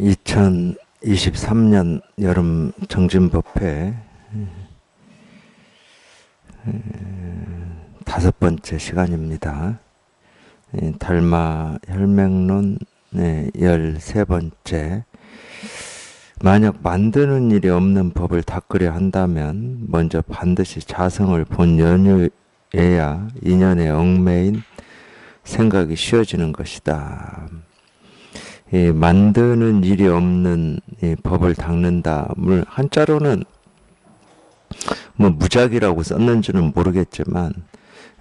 2023년 여름 정진법회 5번째 시간입니다. 달마 혈맹론 13번째. 만약 만드는 일이 없는 법을 닦으려 한다면 먼저 반드시 자성을 본 연유에야 인연에 얽매인 생각이 쉬워지는 것이다. 만드는 일이 없는 법을 닦는다. 물론 한자로는 무작이라고 썼는지는 모르겠지만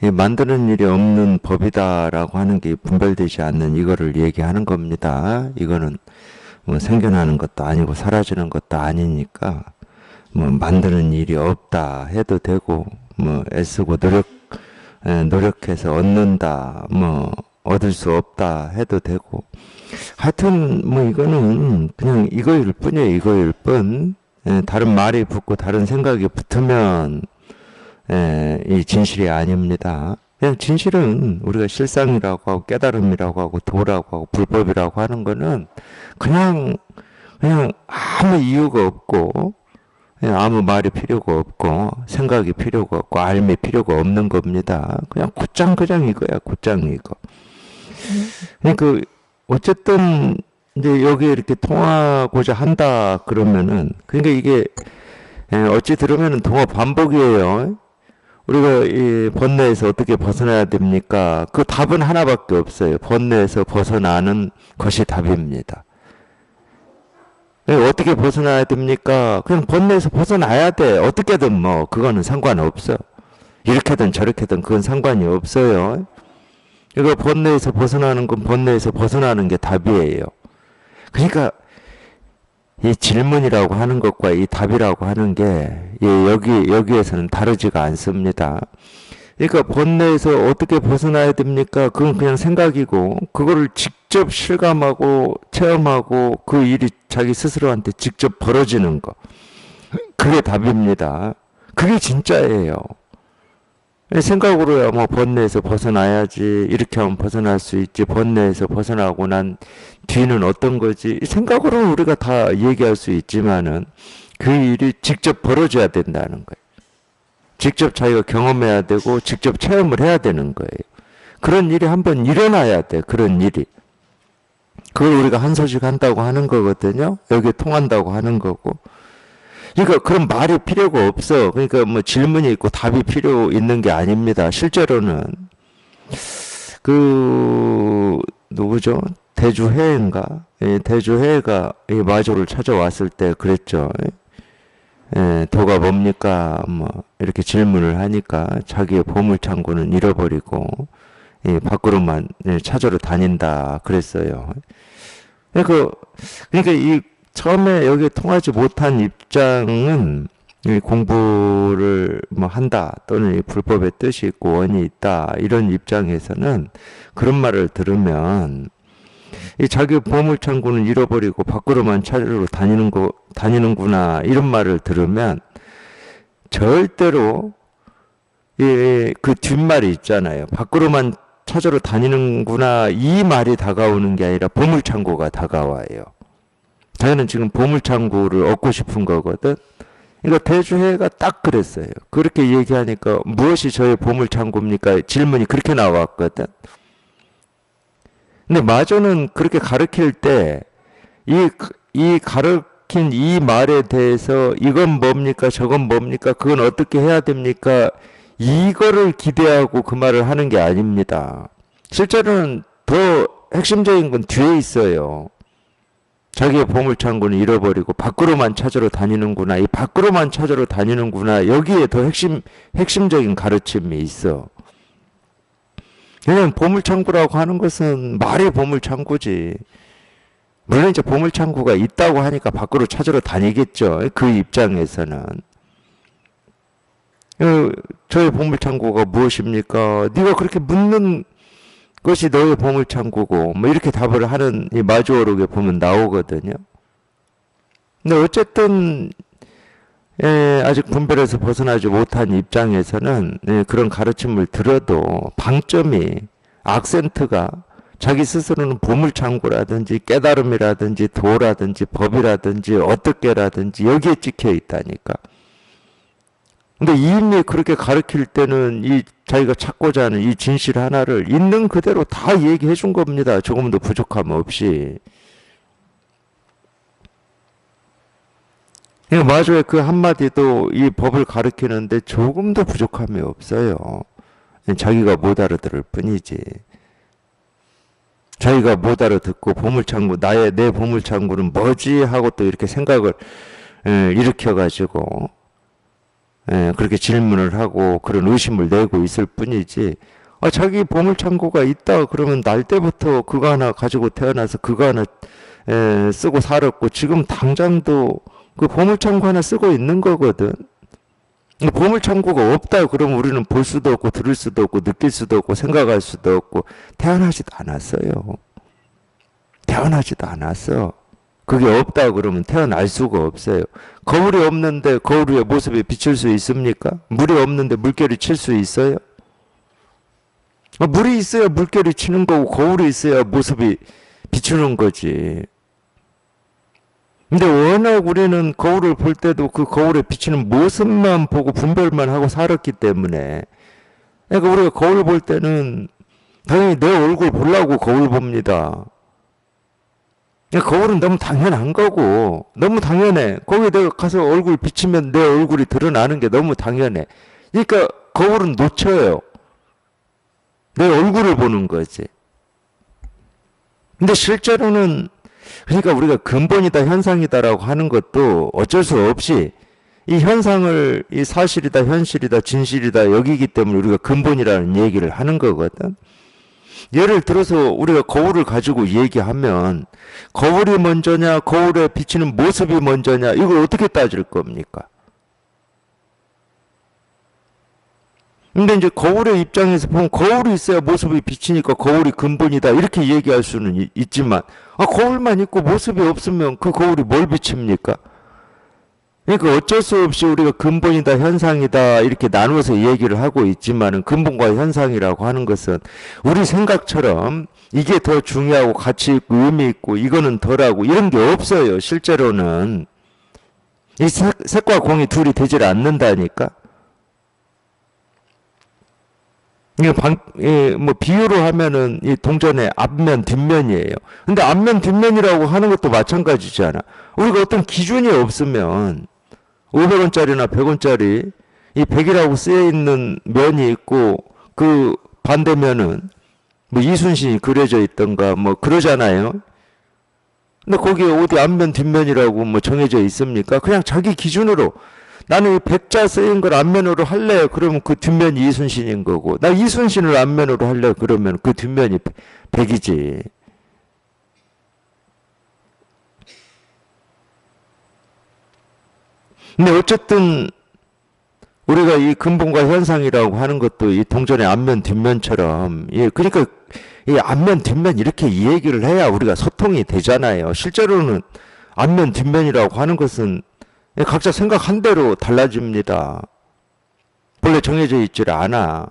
만드는 일이 없는 법이다라고 하는 게 분별되지 않는 이거를 얘기하는 겁니다. 이거는 생겨나는 것도 아니고 사라지는 것도 아니니까 만드는 일이 없다 해도 되고 애쓰고 노력해서 얻는다 얻을 수 없다 해도 되고 하여튼 이거는 그냥 이거일 뿐이에요. 이거일 뿐. 다른 말이 붙고 다른 생각이 붙으면 이 진실이 아닙니다. 그냥 진실은 우리가 실상이라고 하고 깨달음이라고 하고 도라고 하고 불법이라고 하는 거는 그냥 아무 이유가 없고 아무 말이 필요가 없고 생각이 필요가 없고 알미 필요가 없는 겁니다. 그냥 곧장 이거야. 곧장 이거. 그러니까 어쨌든 이제 여기 이렇게 통하고자 한다 그러면은 그러니까 이게 어찌 들으면은 동어 반복이에요. 우리가 이 번뇌에서 어떻게 벗어나야 됩니까? 그 답은 하나밖에 없어요. 번뇌에서 벗어나는 것이 답입니다. 어떻게 벗어나야 됩니까? 그냥 번뇌에서 벗어나야 돼. 어떻게든 그거는 상관없어. 이렇게든 저렇게든 그건 상관이 없어요. 이거 번뇌에서 벗어나는 건 번뇌에서 벗어나는 게 답이에요. 그러니까 이 질문이라고 하는 것과 이 답이라고 하는 게 여기에서는 다르지가 않습니다. 그러니까 번뇌에서 어떻게 벗어나야 됩니까? 그건 그냥 생각이고 그거를 직접 실감하고 체험하고 그 일이 자기 스스로한테 직접 벌어지는 거. 그게 답입니다. 그게 진짜예요. 생각으로야 번뇌에서 벗어나야지 이렇게 하면 벗어날 수 있지 번뇌에서 벗어나고 난 뒤는 어떤 거지 생각으로는 우리가 다 얘기할 수 있지만은 그 일이 직접 벌어져야 된다는 거예요. 직접 자기가 경험해야 되고 직접 체험을 해야 되는 거예요. 그런 일이 한번 일어나야 돼. 그런 일이. 그걸 우리가 한 소식 한다고 하는 거거든요. 여기에 통한다고 하는 거고. 그러니까 그런 말이 필요가 없어. 그러니까 질문이 있고 답이 필요 있는 게 아닙니다. 실제로는 누구죠? 대주해인가? 대주해가 이 마조를 찾아왔을 때 그랬죠. 도가 뭡니까? 이렇게 질문을 하니까 자기의 보물창고는 잃어버리고 밖으로만 찾으러 다닌다 그랬어요. 그러니까 이 처음에 여기 통하지 못한 입장은 공부를 한다 또는 이 불법의 뜻이 있고 원이 있다 이런 입장에서는 그런 말을 들으면 이 자기 보물창고는 잃어버리고 밖으로만 찾으러 다니는구나 이런 말을 들으면 절대로 그 뒷말이 있잖아요. 밖으로만 찾으러 다니는구나 이 말이 다가오는 게 아니라 보물창고가 다가와요. 자기는 지금 보물창고를 얻고 싶은 거거든. 그러니까 대주해가 딱 그랬어요. 그렇게 얘기하니까 무엇이 저의 보물창고입니까? 질문이 그렇게 나왔거든. 근데 마조는 그렇게 가르칠 때 이 가르친 이 말에 대해서 이건 뭡니까? 저건 뭡니까? 그건 어떻게 해야 됩니까? 이거를 기대하고 그 말을 하는 게 아닙니다. 실제로는 더 핵심적인 건 뒤에 있어요. 자기의 보물창고는 잃어버리고 밖으로만 찾으러 다니는구나. 이 밖으로만 찾으러 다니는구나. 여기에 더 핵심적인 가르침이 있어. 왜냐면 보물창고라고 하는 것은 말의 보물창고지. 물론 이제 보물창고가 있다고 하니까 밖으로 찾으러 다니겠죠. 그 입장에서는. 저의 보물창고가 무엇입니까? 네가 그렇게 묻는 그것이 너의 보물창고고 이렇게 답을 하는 이 마주어록에 보면 나오거든요. 근데 어쨌든 아직 분별에서 벗어나지 못한 입장에서는 그런 가르침을 들어도 방점이 악센트가 자기 스스로는 보물창고라든지 깨달음이라든지 도라든지 법이라든지 어떻게라든지 여기에 찍혀 있다니까. 근데 이미 그렇게 가르칠 때는 이 자기가 찾고자 하는 이 진실 하나를 있는 그대로 다 얘기해 준 겁니다. 조금도 부족함 없이. 마저의 그 한마디도 이 법을 가르치는데 조금도 부족함이 없어요. 자기가 못 알아들을 뿐이지. 자기가 못 알아듣고 보물창고, 내 보물창고는 뭐지? 하고 또 이렇게 생각을 일으켜가지고 그렇게 질문을 하고 그런 의심을 내고 있을 뿐이지. 자기 보물창고가 있다 그러면 날 때부터 그거 하나 가지고 태어나서 그거 하나 쓰고 살았고 지금 당장도 그 보물창고 하나 쓰고 있는 거거든. 보물창고가 없다 그러면 우리는 볼 수도 없고 들을 수도 없고 느낄 수도 없고 생각할 수도 없고 태어나지도 않았어요. 태어나지도 않았어. 그게 없다 그러면 태어날 수가 없어요. 거울이 없는데 거울 위에 모습이 비칠 수 있습니까? 물이 없는데 물결이 칠 수 있어요? 물이 있어야 물결이 치는 거고 거울이 있어야 모습이 비추는 거지. 근데 워낙 우리는 거울을 볼 때도 그 거울에 비치는 모습만 보고 분별만 하고 살았기 때문에, 그러니까 우리가 거울 볼 때는 당연히 내 얼굴 보려고 거울 봅니다. 거울은 너무 당연한 거고, 너무 당연해. 거기에 내가 가서 얼굴 비치면 내 얼굴이 드러나는 게 너무 당연해. 그러니까 거울은 놓쳐요. 내 얼굴을 보는 거지. 근데 실제로는 그러니까 우리가 근본이다 현상이다라고 하는 것도 어쩔 수 없이 이 현상을 이 사실이다 현실이다 진실이다 여기기 때문에 우리가 근본이라는 얘기를 하는 거거든. 예를 들어서 우리가 거울을 가지고 얘기하면 거울이 먼저냐 거울에 비치는 모습이 먼저냐 이걸 어떻게 따질 겁니까? 근데 이제 거울의 입장에서 보면 거울이 있어야 모습이 비치니까 거울이 근본이다 이렇게 얘기할 수는 있지만 거울만 있고 모습이 없으면 그 거울이 뭘 비칩니까? 그러니까 어쩔 수 없이 우리가 근본이다 현상이다 이렇게 나누어서 얘기를 하고 있지만은 근본과 현상이라고 하는 것은 우리 생각처럼 이게 더 중요하고 가치 있고 의미 있고 이거는 덜하고 이런 게 없어요. 실제로는 이 색과 공이 둘이 되질 않는다니까. 뭐 비유로 하면은 이 동전의 앞면 뒷면이에요. 근데 앞면 뒷면이라고 하는 것도 마찬가지잖아. 우리가 어떤 기준이 없으면 500원짜리나 100원짜리 이 100이라고 쓰여 있는 면이 있고 그 반대면은 뭐 이순신이 그려져 있던가 뭐 그러잖아요. 근데 거기에 어디 앞면 뒷면이라고 뭐 정해져 있습니까? 그냥 자기 기준으로 나는 이 백자 쓰인 걸 앞면으로 할래. 그러면 그 뒷면이 이순신인 거고. 나 이순신을 앞면으로 할래. 그러면 그 뒷면이 백이지. 근데 어쨌든 우리가 이 근본과 현상이라고 하는 것도 이 동전의 앞면 뒷면처럼 그러니까 이 앞면 뒷면 이렇게 이 얘기를 해야 우리가 소통이 되잖아요. 실제로는 앞면 뒷면이라고 하는 것은 각자 생각한 대로 달라집니다. 본래 정해져 있질 않아.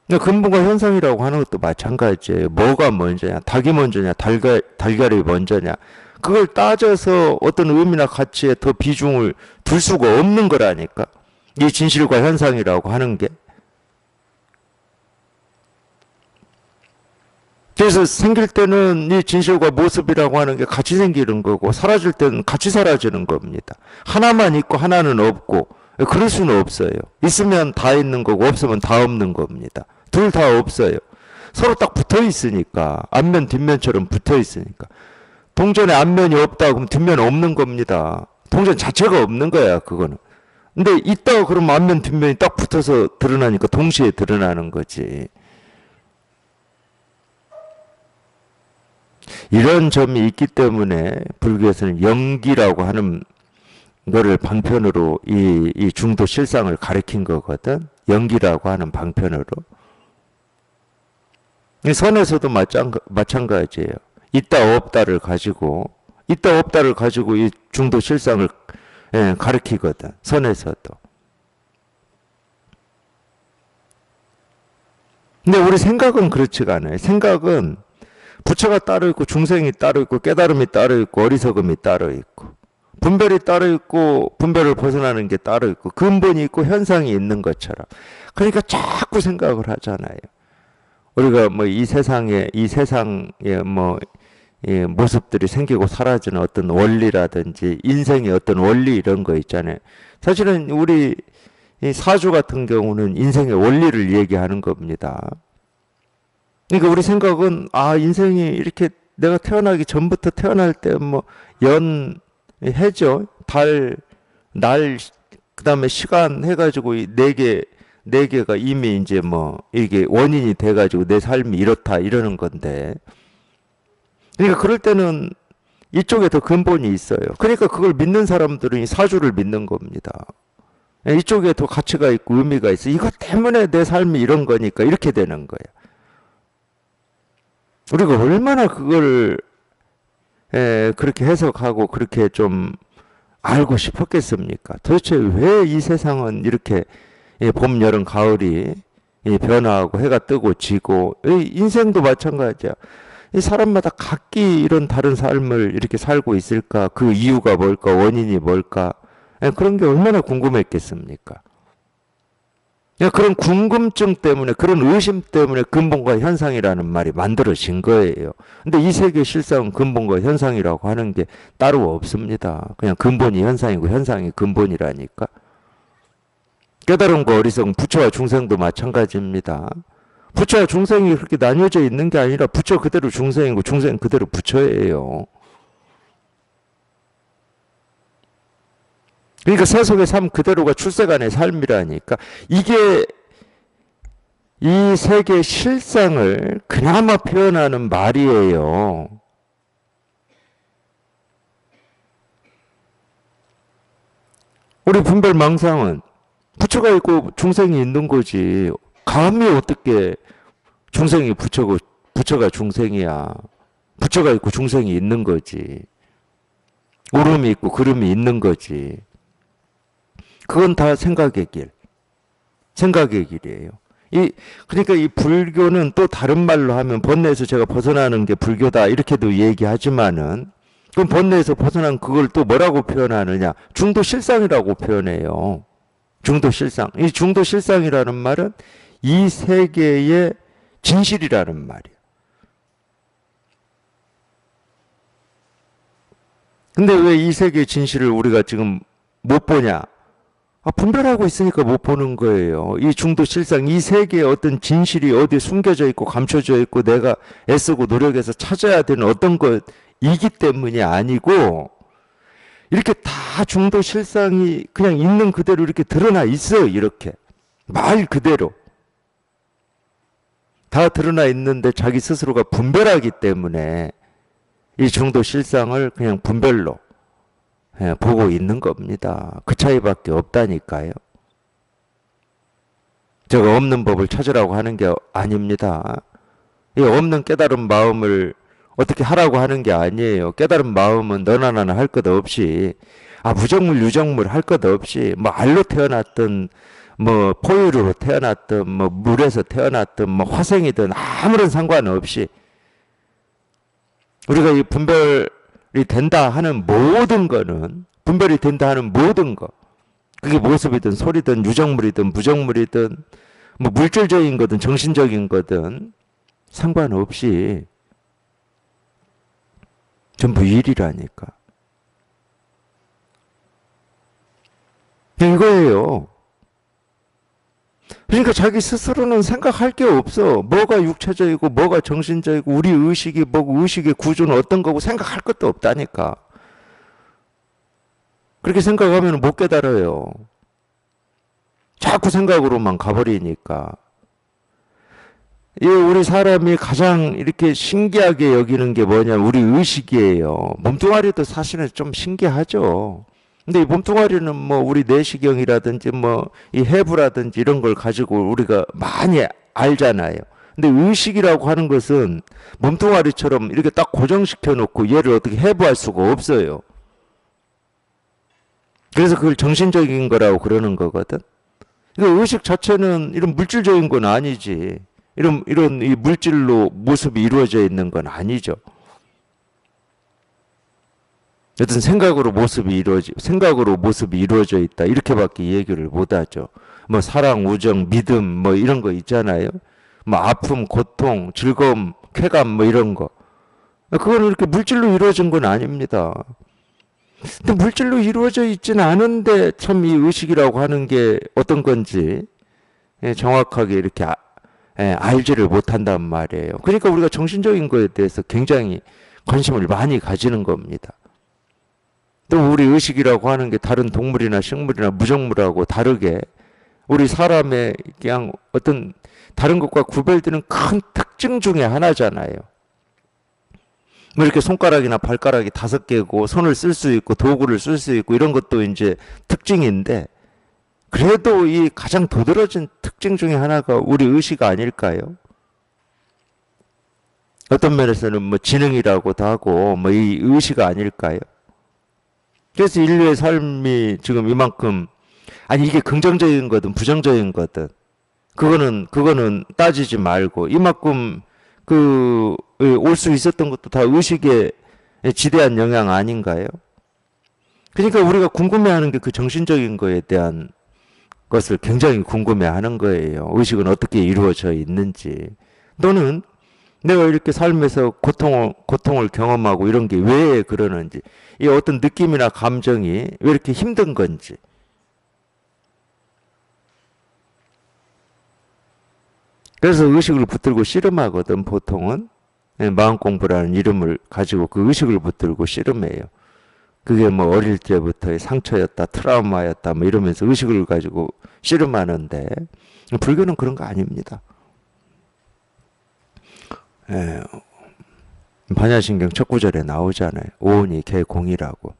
근본과 현상이라고 하는 것도 마찬가지예요. 뭐가 먼저냐, 닭이 먼저냐, 달걀이 먼저냐. 그걸 따져서 어떤 의미나 가치에 더 비중을 둘 수가 없는 거라니까. 이 진실과 현상이라고 하는 게. 그래서 생길 때는 이 진실과 모습이라고 하는 게 같이 생기는 거고 사라질 때는 같이 사라지는 겁니다. 하나만 있고 하나는 없고 그럴 수는 없어요. 있으면 다 있는 거고 없으면 다 없는 겁니다. 둘 다 없어요. 서로 딱 붙어 있으니까 앞면 뒷면처럼 붙어 있으니까 동전에 앞면이 없다 그러면 뒷면 없는 겁니다. 동전 자체가 없는 거야 그거는. 근데 있다 그러면 앞면 뒷면이 딱 붙어서 드러나니까 동시에 드러나는 거지. 이런 점이 있기 때문에 불교에서는 영기라고 하는 거를 방편으로 이 중도 실상을 가리킨 거거든. 영기라고 하는 방편으로. 선에서도 마찬가지예요. 있다 없다를 가지고 이 중도 실상을 가리키거든. 선에서도. 근데 우리 생각은 그렇지가 않아요. 생각은 부처가 따로 있고 중생이 따로 있고 깨달음이 따로 있고 어리석음이 따로 있고 분별이 따로 있고 분별을 벗어나는 게 따로 있고 근본이 있고 현상이 있는 것처럼. 그러니까 자꾸 생각을 하잖아요. 우리가 뭐 이 세상의 뭐 이 모습들이 생기고 사라지는 어떤 원리라든지 인생의 어떤 원리 이런 거 있잖아요. 사실은 우리 이 사주 같은 경우는 인생의 원리를 얘기하는 겁니다. 그러니까 우리 생각은 인생이 이렇게 내가 태어나기 전부터 태어날 때 뭐 해죠. 달, 날, 그다음에 시간 해가지고 이 네 개가 이미 이제 뭐 이게 원인이 돼가지고 내 삶이 이렇다 이러는 건데. 그러니까 그럴 때는 이쪽에 더 근본이 있어요. 그러니까 그걸 믿는 사람들은 이 사주를 믿는 겁니다. 이쪽에 더 가치가 있고 의미가 있어. 이것 때문에 내 삶이 이런 거니까 이렇게 되는 거예요. 우리가 얼마나 그걸 그렇게 해석하고 그렇게 좀 알고 싶었겠습니까? 도대체 왜 이 세상은 이렇게 봄, 여름, 가을이 변화하고 해가 뜨고 지고 인생도 마찬가지야. 이 사람마다 각기 이런 다른 삶을 이렇게 살고 있을까? 그 이유가 뭘까? 원인이 뭘까? 그런 게 얼마나 궁금했겠습니까? 그런 궁금증 때문에 그런 의심 때문에 근본과 현상이라는 말이 만들어진 거예요. 근데 이 세계 실상은 근본과 현상이라고 하는 게 따로 없습니다. 그냥 근본이 현상이고 현상이 근본이라니까. 깨달음과 어리석음, 부처와 중생도 마찬가지입니다. 부처와 중생이 그렇게 나뉘어져 있는 게 아니라 부처 그대로 중생이고 중생 그대로 부처예요. 그러니까 세속의 삶 그대로가 출세간의 삶이라니까. 이게 이 세계 실상을 그나마 표현하는 말이에요. 우리 분별망상은 부처가 있고 중생이 있는 거지. 감히 어떻게 중생이 부처고 부처가 중생이야. 부처가 있고 중생이 있는 거지. 오름이 있고 그름이 있는 거지. 그건 다 생각의 길. 생각의 길이에요. 그러니까 이 불교는 또 다른 말로 하면 번뇌에서 제가 벗어나는 게 불교다 이렇게도 얘기하지만은 그럼 번뇌에서 벗어난 그걸 또 뭐라고 표현하느냐? 중도실상이라고 표현해요. 중도실상. 이 중도실상이라는 말은 이 세계의 진실이라는 말이에요. 근데 왜 이 세계의 진실을 우리가 지금 못 보냐? 분별하고 있으니까 못 보는 거예요. 이 중도실상, 이 세계의 어떤 진실이 어디에 숨겨져 있고 감춰져 있고 내가 애쓰고 노력해서 찾아야 되는 어떤 것이기 때문이 아니고 이렇게 다 중도실상이 그냥 있는 그대로 이렇게 드러나 있어요. 이렇게. 말 그대로. 다 드러나 있는데 자기 스스로가 분별하기 때문에 이 중도실상을 그냥 분별로 보고 있는 겁니다. 그 차이밖에 없다니까요. 제가 없는 법을 찾으라고 하는 게 아닙니다. 이 없는 깨달은 마음을 어떻게 하라고 하는 게 아니에요. 깨달은 마음은 너나 나나 할 것 없이 무정물 유정물 할 것 없이 뭐 알로 태어났든 뭐 포유류로 태어났든 뭐 물에서 태어났든 뭐 화생이든 아무런 상관없이 우리가 이 분별이 된다 하는 모든 거는 분별이 된다 하는 모든 거 그게 모습이든 소리든 유정물이든 무정물이든 뭐 물질적인 거든 정신적인 거든 상관없이 전부 일이라니까. 이거예요. 그러니까 자기 스스로는 생각할 게 없어. 뭐가 육체적이고 뭐가 정신적이고 우리 의식이 뭐고 의식의 구조는 어떤 거고 생각할 것도 없다니까. 그렇게 생각하면 못 깨달아요. 자꾸 생각으로만 가버리니까. 우리 사람이 가장 이렇게 신기하게 여기는 게 뭐냐, 우리 의식이에요. 몸뚱아리도 사실은 좀 신기하죠. 근데 이 몸뚱아리는 뭐 우리 내시경이라든지 뭐 이 해부라든지 이런 걸 가지고 우리가 많이 알잖아요. 근데 의식이라고 하는 것은 몸뚱아리처럼 이렇게 딱 고정시켜 놓고 얘를 어떻게 해부할 수가 없어요. 그래서 그걸 정신적인 거라고 그러는 거거든. 그러니까 의식 자체는 이런 물질적인 건 아니지. 이런 이 물질로 모습이 이루어져 있는 건 아니죠. 어떤 생각으로 모습이 이루어져 있다. 이렇게밖에 얘기를 못 하죠. 뭐 사랑, 우정, 믿음 뭐 이런 거 있잖아요. 뭐 아픔, 고통, 즐거움, 쾌감 뭐 이런 거. 그거는 이렇게 물질로 이루어진 건 아닙니다. 근데 물질로 이루어져 있지는 않은데 참 이 의식이라고 하는 게 어떤 건지 정확하게 이렇게 알지를 못한단 말이에요. 그러니까 우리가 정신적인 거에 대해서 굉장히 관심을 많이 가지는 겁니다. 또 우리 의식이라고 하는 게 다른 동물이나 식물이나 무정물하고 다르게 우리 사람의 그냥 어떤 다른 것과 구별되는 큰 특징 중에 하나잖아요. 뭐 이렇게 손가락이나 발가락이 5개고 손을 쓸 수 있고 도구를 쓸 수 있고 이런 것도 이제 특징인데 그래도 이 가장 도드라진 특징 중에 하나가 우리 의식 아닐까요? 어떤 면에서는 뭐 지능이라고도 하고 뭐 이 의식 아닐까요? 그래서 인류의 삶이 지금 이만큼 아니 이게 긍정적인 거든 부정적인 거든 그거는 따지지 말고 이만큼 올 수 있었던 것도 다 의식에 지대한 영향 아닌가요? 그러니까 우리가 궁금해하는 게 그 정신적인 거에 대한 것을 굉장히 궁금해하는 거예요. 의식은 어떻게 이루어져 있는지 또는 내가 이렇게 삶에서 고통을 경험하고 이런 게 왜 그러는지 이 어떤 느낌이나 감정이 왜 이렇게 힘든 건지 그래서 의식을 붙들고 씨름하거든 보통은 마음공부라는 이름을 가지고 그 의식을 붙들고 씨름해요. 그게 뭐 어릴 때부터의 상처였다 트라우마였다 뭐 이러면서 의식을 가지고 씨름하는데 불교는 그런 거 아닙니다. 반야신경 첫 구절에 나오잖아요. 오온이 개공이라고.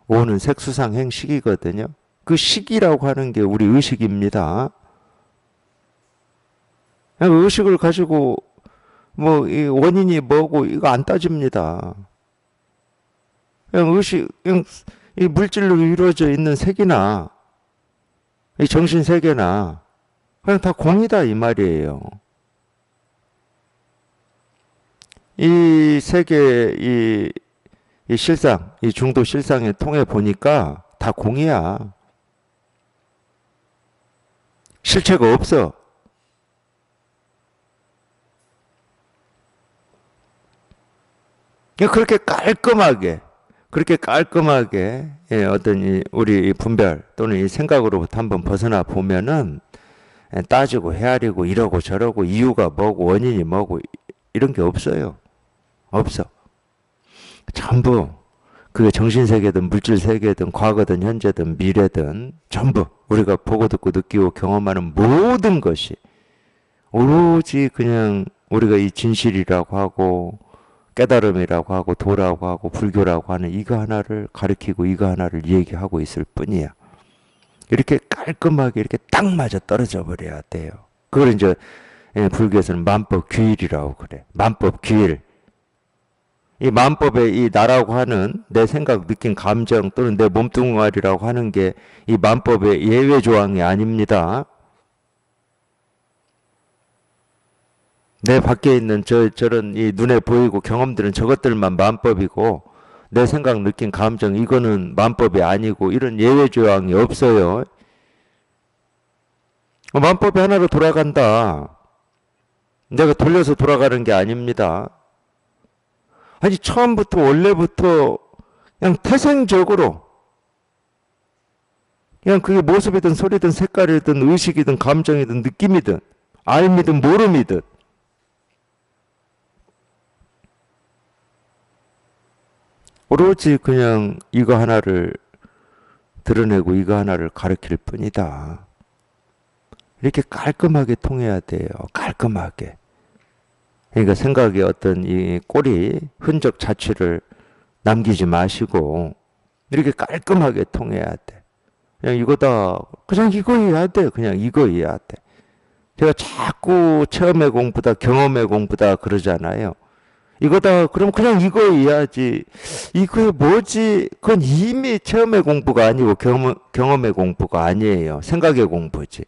오온은 색수상행 식이거든요. 그 식이라고 하는 게 우리 의식입니다. 의식을 가지고 뭐 이 원인이 뭐고 이거 안 따집니다. 그냥 이 물질로 이루어져 있는 색이나 이 정신 세계나 그냥 다 공이다 이 말이에요. 이 세계 이 실상, 이 중도 실상에 통해 보니까 다 공이야. 실체가 없어. 그렇게 깔끔하게 어떤 우리 분별 또는 이 생각으로부터 한번 벗어나 보면은 따지고 헤아리고 이러고 저러고 이유가 뭐고 원인이 뭐고 이런 게 없어요. 없어. 전부 그게 정신세계든 물질세계든 과거든 현재든 미래든 전부 우리가 보고 듣고 느끼고 경험하는 모든 것이 오로지 그냥 우리가 이 진실이라고 하고 깨달음이라고 하고 도라고 하고 불교라고 하는 이거 하나를 가리키고 이거 하나를 얘기하고 있을 뿐이야. 이렇게 깔끔하게 이렇게 딱 맞아 떨어져 버려야 돼요. 그걸 이제 불교에서는 만법귀일이라고 그래. 만법귀일. 이 만법의 이 나라고 하는 내 생각, 느낌, 감정 또는 내 몸뚱아리라고 하는 게 이 만법의 예외 조항이 아닙니다. 내 밖에 있는 저런 이 눈에 보이고 경험들은 저것들만 만법이고 내 생각, 느낌, 감정 이거는 만법이 아니고 이런 예외 조항이 없어요. 만법이 하나로 돌아간다. 내가 돌려서 돌아가는 게 아닙니다. 아니 처음부터 원래부터 그냥 태생적으로 그냥 그게 모습이든 소리든 색깔이든 의식이든 감정이든 느낌이든 알미든 모름이든 오로지 그냥 이거 하나를 드러내고 이거 하나를 가르칠 뿐이다. 이렇게 깔끔하게 통해야 돼요. 깔끔하게. 그러니까 생각의 어떤 이 꼬리 흔적 자체를 남기지 마시고 이렇게 깔끔하게 통해야 돼. 그냥 이거다. 그냥 이거 해야 돼. 그냥 이거 해야 돼. 제가 자꾸 체험의 공부다, 경험의 공부다 그러잖아요. 이거다. 그럼 그냥 이거 해야지. 이거 뭐지? 그건 이미 체험의 공부가 아니고 경험의 공부가 아니에요. 생각의 공부지.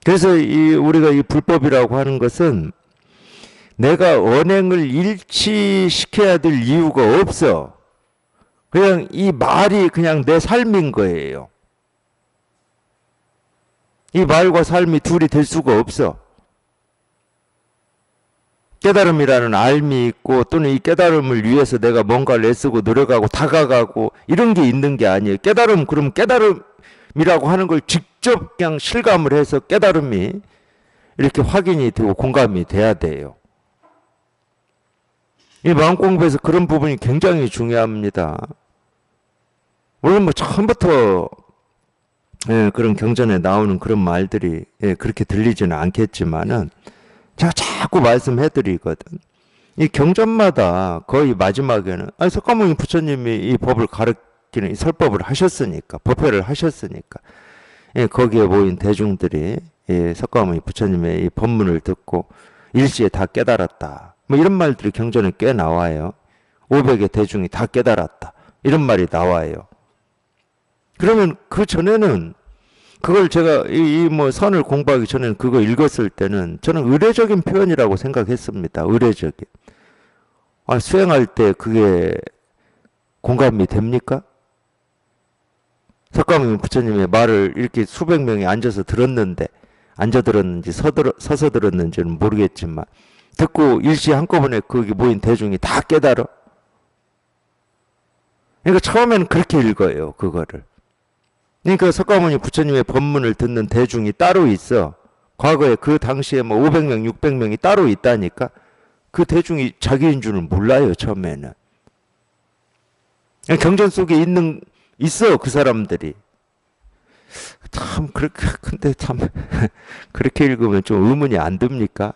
그래서 우리가 이 불법이라고 하는 것은 내가 언행을 일치시켜야 될 이유가 없어. 그냥 이 말이 그냥 내 삶인 거예요. 이 말과 삶이 둘이 될 수가 없어. 깨달음이라는 알미 있고 또는 이 깨달음을 위해서 내가 뭔가를 애쓰고 노력하고 다가가고 이런 게 있는 게 아니에요. 깨달음, 그럼 깨달음이라고 하는 걸 직접 그냥 실감을 해서 깨달음이 이렇게 확인이 되고 공감이 돼야 돼요. 이 마음 공부에서 그런 부분이 굉장히 중요합니다. 물론 뭐 처음부터 그런 경전에 나오는 그런 말들이 그렇게 들리지는 않겠지만은 제가 자꾸 말씀해드리거든. 이 경전마다 거의 마지막에는 석가모니 부처님이 이 법을 가르치는 이 설법을 하셨으니까, 법회를 하셨으니까 거기에 모인 대중들이 석가모니 부처님의 이 법문을 듣고 일시에 다 깨달았다. 뭐 이런 말들이 경전에 꽤 나와요. 500의 대중이 다 깨달았다. 이런 말이 나와요. 그러면 그 전에는 그걸 제가 뭐 선을 공부하기 전에는 그거 읽었을 때는 저는 의례적인 표현이라고 생각했습니다. 의례적인. 수행할 때 그게 공감이 됩니까? 석가모니 부처님의 말을 이렇게 수백 명이 앉아서 들었는데, 앉아 들었는지 서서 들었는지는 모르겠지만 듣고 일시 한꺼번에 거기 모인 대중이 다 깨달아. 그러니까 처음에는 그렇게 읽어요, 그거를. 그러니까 석가모니 부처님의 법문을 듣는 대중이 따로 있어. 과거에 그 당시에 뭐 500명, 600명이 따로 있다니까. 그 대중이 자기인 줄은 몰라요, 처음에는. 경전 속에 있어, 그 사람들이. 참, 근데 참, 그렇게 읽으면 좀 의문이 안 듭니까?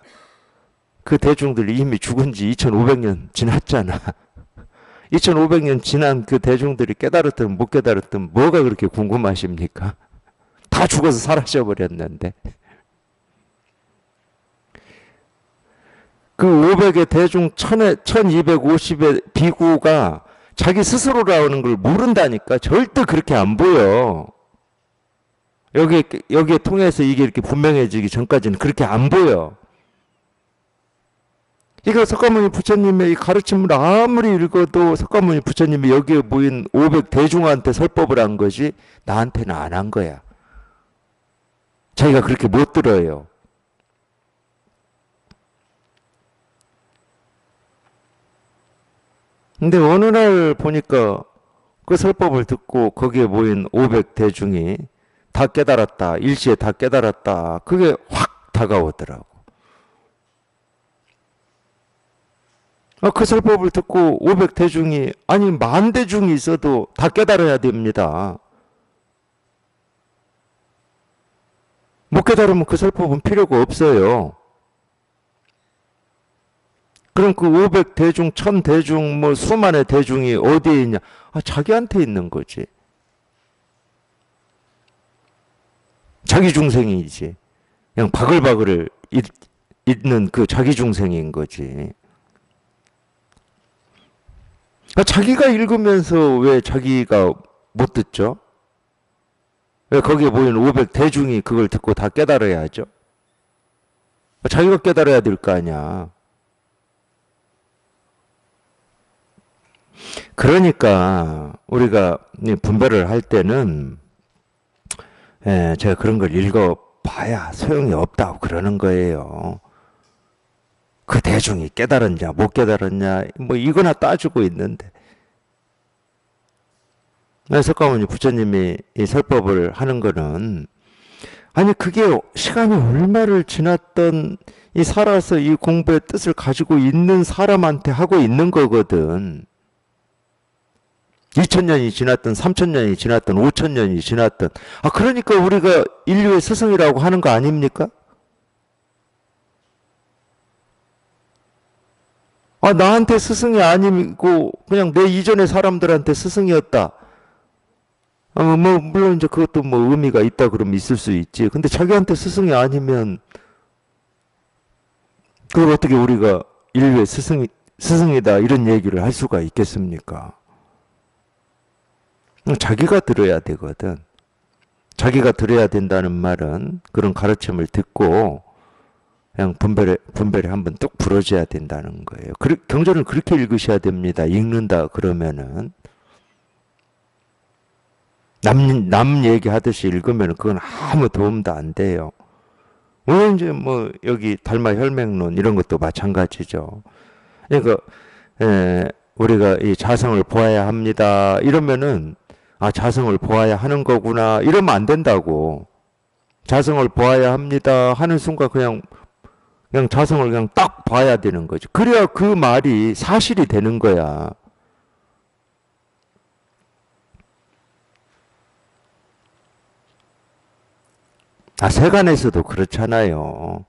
그 대중들이 이미 죽은 지 2500년 지났잖아. 2500년 지난 그 대중들이 깨달았든 못 깨달았든 뭐가 그렇게 궁금하십니까? 다 죽어서 사라져버렸는데. 그 500의 대중 1250의 비구가 자기 스스로라는 걸 모른다니까. 절대 그렇게 안 보여. 여기에 통해서 이게 이렇게 분명해지기 전까지는 그렇게 안 보여. 그러니까 석가모니 부처님의 이 가르침을 아무리 읽어도 석가모니 부처님이 여기에 모인 500 대중한테 설법을 한 거지 나한테는 안 한 거야. 자기가 그렇게 못 들어요. 근데 어느 날 보니까 그 설법을 듣고 거기에 모인 500 대중이 다 깨달았다. 일시에 다 깨달았다. 그게 확 다가오더라고. 그 설법을 듣고 500 대중이, 아니 10,000 대중이 있어도 다 깨달아야 됩니다. 못 깨달으면 그 설법은 필요가 없어요. 그럼 그 500 대중, 1000 대중, 뭐 수만의 대중이 어디에 있냐? 자기한테 있는 거지. 자기 중생이지. 그냥 바글바글 있는 그 자기 중생인 거지. 자기가 읽으면서 왜 자기가 못 듣죠? 왜 거기에 모인 500 대중이 그걸 듣고 다 깨달아야 하죠? 자기가 깨달아야 될 거 아니야. 그러니까 우리가 분별을 할 때는 제가 그런 걸 읽어봐야 소용이 없다고 그러는 거예요. 그 대중이 깨달았냐 못 깨달았냐 뭐 이거나 따지고 있는데, 석가모니 부처님이 이 설법을 하는 거는, 아니 그게 시간이 얼마를 지났던 이 살아서 이 공부의 뜻을 가지고 있는 사람한테 하고 있는 거거든. 2000년이 지났든 3000년이 지났든 5000년이 지났든. 그러니까 우리가 인류의 스승이라고 하는 거 아닙니까? 나한테 스승이 아니고 그냥 내 이전의 사람들한테 스승이었다. 뭐 물론 이제 그것도 뭐 의미가 있다 그러면 있을 수 있지. 근데 자기한테 스승이 아니면 그걸 어떻게 우리가 인류의 스승이다 이런 얘기를 할 수가 있겠습니까? 자기가 들어야 되거든. 자기가 들어야 된다는 말은 그런 가르침을 듣고 그냥 분별에 한번 뚝 부러져야 된다는 거예요. 경전을 그렇게 읽으셔야 됩니다. 읽는다 그러면은 남 얘기하듯이 읽으면 그건 아무 도움도 안 돼요. 물론 이제 뭐 여기 달마 혈맹론 이런 것도 마찬가지죠. 그러니까 우리가 이 자성을 보아야 합니다. 이러면은 아 자성을 보아야 하는 거구나 이러면 안 된다고. 자성을 보아야 합니다 하는 순간 그냥 자성을 그냥 딱 봐야 되는 거지. 그래야 그 말이 사실이 되는 거야. 세간에서도 그렇잖아요.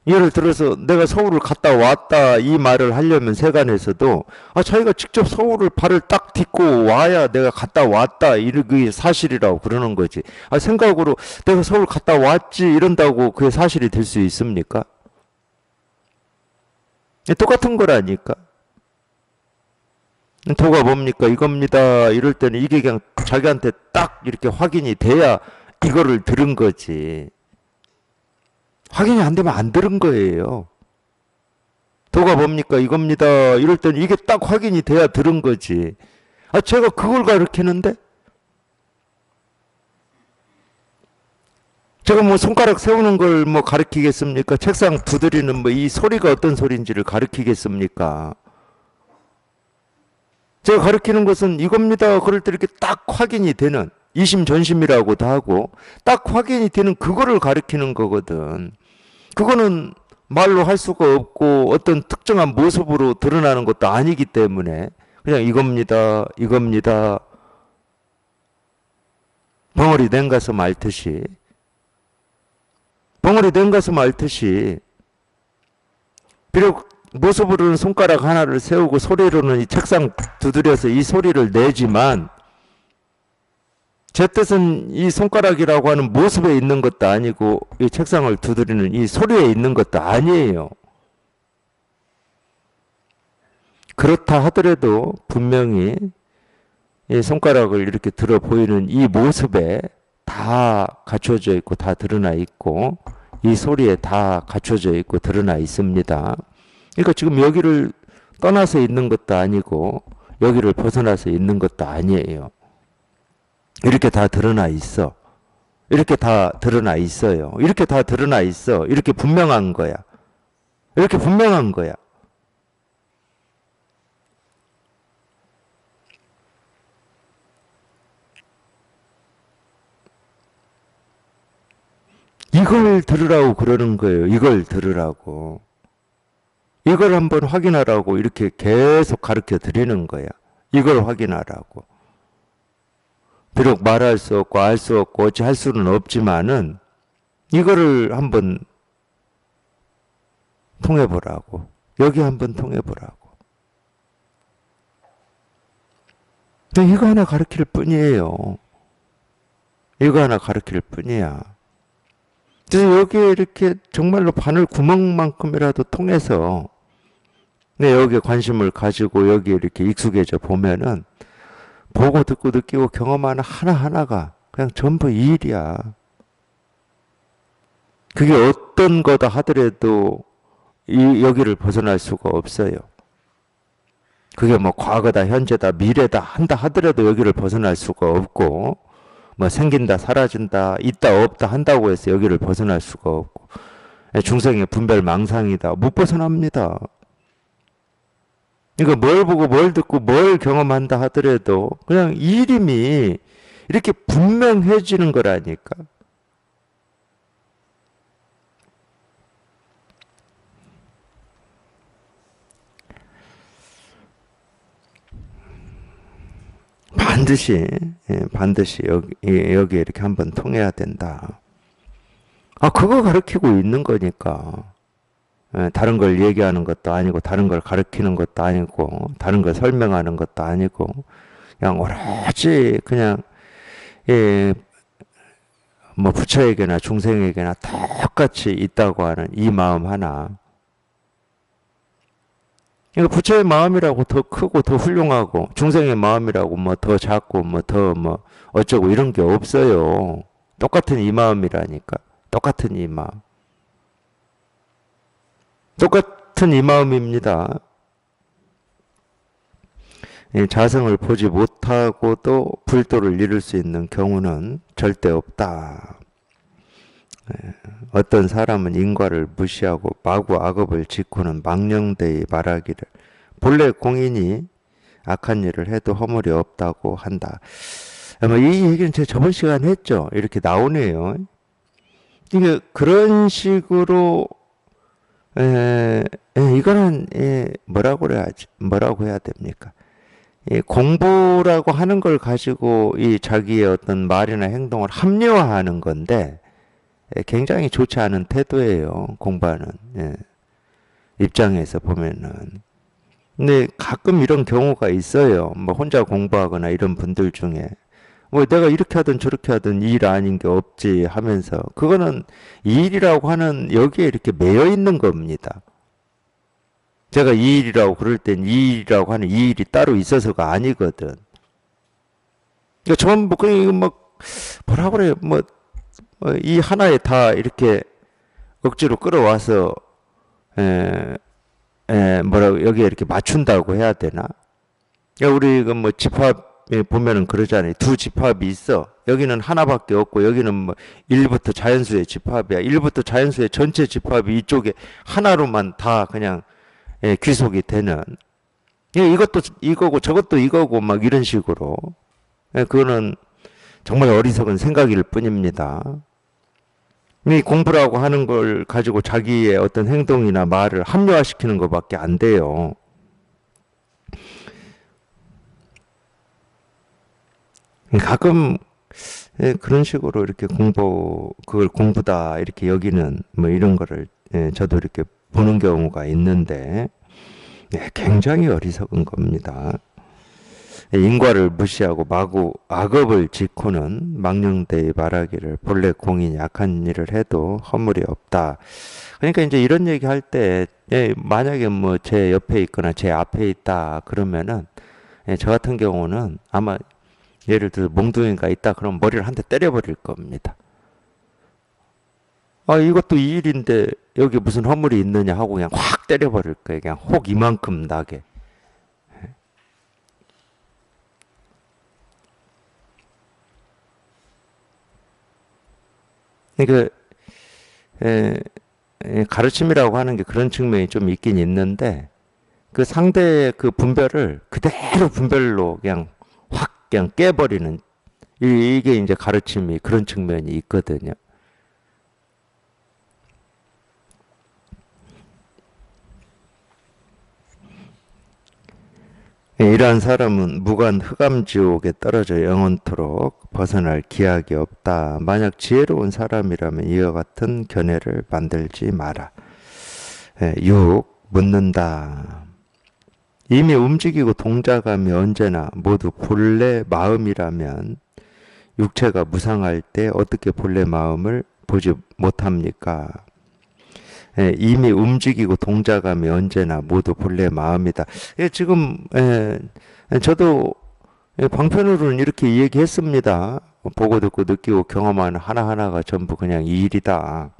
예를 들어서 내가 서울을 갔다 왔다 이 말을 하려면 세간에서도 자기가 직접 서울을 발을 딱 딛고 와야 내가 갔다 왔다 이게 사실이라고 그러는 거지. 생각으로 내가 서울 갔다 왔지 이런다고 그게 사실이 될 수 있습니까? 똑같은 거라니까. 도가 뭡니까? 이겁니다. 이럴 때는 이게 그냥 자기한테 딱 이렇게 확인이 돼야 이거를 들은 거지. 확인이 안 되면 안 들은 거예요. 도가 뭡니까? 이겁니다. 이럴 때는 이게 딱 확인이 돼야 들은 거지. 제가 그걸 가르치는데? 제가 뭐 손가락 세우는 걸 뭐 가르치겠습니까? 책상 두드리는 뭐 이 소리가 어떤 소리인지를 가르치겠습니까? 제가 가르치는 것은 이겁니다. 그럴 때 이렇게 딱 확인이 되는 이심전심이라고도 하고 딱 확인이 되는 그거를 가르치는 거거든. 그거는 말로 할 수가 없고 어떤 특정한 모습으로 드러나는 것도 아니기 때문에 그냥 이겁니다. 이겁니다. 벙어리 냉가서 앓듯이 벙어리 냉가서 앓듯이 비록 모습으로는 손가락 하나를 세우고 소리로는 이 책상 두드려서 이 소리를 내지만 제 뜻은 이 손가락이라고 하는 모습에 있는 것도 아니고 이 책상을 두드리는 이 소리에 있는 것도 아니에요. 그렇다 하더라도 분명히 이 손가락을 이렇게 들어 보이는 이 모습에 다 갖춰져 있고 다 드러나 있고 이 소리에 다 갖춰져 있고 드러나 있습니다. 그러니까 지금 여기를 떠나서 있는 것도 아니고 여기를 벗어나서 있는 것도 아니에요. 이렇게 다 드러나 있어. 이렇게 다 드러나 있어요. 이렇게 다 드러나 있어. 이렇게 분명한 거야. 이렇게 분명한 거야. 이걸 들으라고 그러는 거예요. 이걸 들으라고. 이걸 한번 확인하라고 이렇게 계속 가르쳐 드리는 거야. 이걸 확인하라고. 비록 말할 수 없고 알 수 없고 어찌 할 수는 없지만은 이거를 한번 통해보라고. 여기 한번 통해보라고. 이거 하나 가르칠 뿐이에요. 이거 하나 가르칠 뿐이야. 그래서 여기에 이렇게 정말로 바늘 구멍만큼이라도 통해서 여기에 관심을 가지고 여기에 이렇게 익숙해져 보면은 보고 듣고 느끼고 경험하는 하나하나가 그냥 전부 이 일이야. 그게 어떤 거다 하더라도 여기를 벗어날 수가 없어요. 그게 뭐 과거다 현재다 미래다 한다 하더라도 여기를 벗어날 수가 없고 뭐 생긴다 사라진다 있다 없다 한다고 해서 여기를 벗어날 수가 없고 중생의 분별 망상이다 못 벗어납니다. 그러니까 뭘 보고 뭘 듣고 뭘 경험한다 하더라도 그냥 이 이름이 이렇게 분명해지는 거라니까. 반드시 여기에 이렇게 한번 통해야 된다. 그거 가르치고 있는 거니까. 다른 걸 얘기하는 것도 아니고 다른 걸 가르치는 것도 아니고 다른 걸 설명하는 것도 아니고 그냥 오로지 그냥 뭐 부처에게나 중생에게나 똑같이 있다고 하는 이 마음 하나 이거 부처의 마음이라고 더 크고 더 훌륭하고 중생의 마음이라고 뭐 더 작고 뭐 더 뭐 어쩌고 이런 게 없어요. 똑같은 이 마음이라니까. 똑같은 이 마음. 똑같은 이 마음입니다. 자성을 보지 못하고도 불도를 이룰 수 있는 경우는 절대 없다. 어떤 사람은 인과를 무시하고 마구 악업을 짓고는 망령되이 말하기를 본래 공인이 악한 일을 해도 허물이 없다고 한다. 아마 이 얘기는 제가 저번 시간에 했죠. 이렇게 나오네요. 이게 그런 식으로 이거는 뭐라고 해야 됩니까? 공부라고 하는 걸 가지고 이 자기의 어떤 말이나 행동을 합리화하는 건데 굉장히 좋지 않은 태도예요. 공부하는 입장에서 보면은. 근데 가끔 이런 경우가 있어요. 뭐 혼자 공부하거나 이런 분들 중에 뭐 내가 이렇게 하든 저렇게 하든 이 일 아닌 게 없지 하면서 그거는 이 일이라고 하는 여기에 이렇게 매여 있는 겁니다. 제가 이 일이라고 그럴 땐 이 일이라고 하는 이 일이 따로 있어서가 아니거든. 그러니까 전부 그냥 뭐 뭐라 그래요? 뭐 이 하나에 다 이렇게 억지로 끌어와서 뭐라고 여기에 이렇게 맞춘다고 해야 되나? 그러니까 우리 그 뭐 집합에 보면은 그러잖아요. 두 집합이 있어. 여기는 하나밖에 없고 여기는 뭐 1부터 자연수의 집합이야. 1부터 자연수의 전체 집합이 이쪽에 하나로만 다 그냥 귀속이 되는. 이것도 이거고 저것도 이거고 막 이런 식으로. 그거는 정말 어리석은 생각일 뿐입니다. 이 공부라고 하는 걸 가지고 자기의 어떤 행동이나 말을 합리화시키는 것밖에 안 돼요. 가끔 그런 식으로 이렇게 그걸 공부다 이렇게 여기는 뭐 이런 거를 저도 이렇게 보는 경우가 있는데 굉장히 어리석은 겁니다. 인과를 무시하고 마구 악업을 짓고는 망령되이 말하기를 본래 공인이 악한 일을 해도 허물이 없다. 그러니까 이제 이런 얘기 할 때 만약에 뭐 제 옆에 있거나 제 앞에 있다 그러면은 저 같은 경우는 아마 예를 들어 몽둥이가 있다 그러면 머리를 한 대 때려버릴 겁니다. 아 이것도 이 일인데 여기 무슨 허물이 있느냐 하고 그냥 확 때려버릴 거예요. 그냥 혹 이만큼 나게. 그러니까 가르침이라고 하는 게 그런 측면이 좀 있긴 있는데 그 상대의 그 분별을 그대로 분별로 그냥 확 그냥 깨버리는 이게 이제 가르침이 그런 측면이 있거든요. 이러한 사람은 무관 흑암지옥에 떨어져 영원토록 벗어날 기약이 없다. 만약 지혜로운 사람이라면 이와 같은 견해를 만들지 마라. 6. 묻는다. 이미 움직이고 동작함이 언제나 모두 본래 마음이라면 육체가 무상할 때 어떻게 본래 마음을 보지 못합니까? 이미 움직이고 동작함이 언제나 모두 본래 마음이다. 지금 저도 방편으로는 이렇게 얘기했습니다. 보고 듣고 느끼고 경험하는 하나하나가 전부 그냥 이 일이다.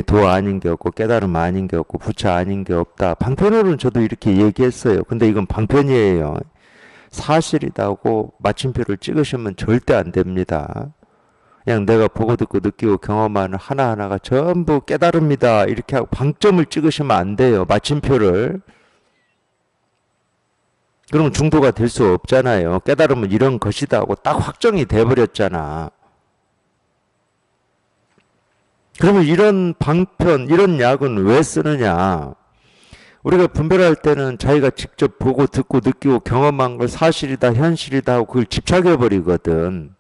도 아닌 게 없고 깨달음 아닌 게 없고 부처 아닌 게 없다. 방편으로는 저도 이렇게 얘기했어요. 근데 이건 방편이에요. 사실이다고 마침표를 찍으시면 절대 안 됩니다. 그냥 내가 보고 듣고 느끼고 경험하는 하나하나가 전부 깨달음이다 이렇게 하고 방점을 찍으시면 안 돼요. 마침표를. 그러면 중도가 될 수 없잖아요. 깨달음은 이런 것이다 하고 딱 확정이 돼버렸잖아. 그러면 이런 방편, 이런 약은 왜 쓰느냐? 우리가 분별할 때는 자기가 직접 보고 듣고 느끼고 경험한 걸 사실이다, 현실이다 하고 그걸 집착해버리거든.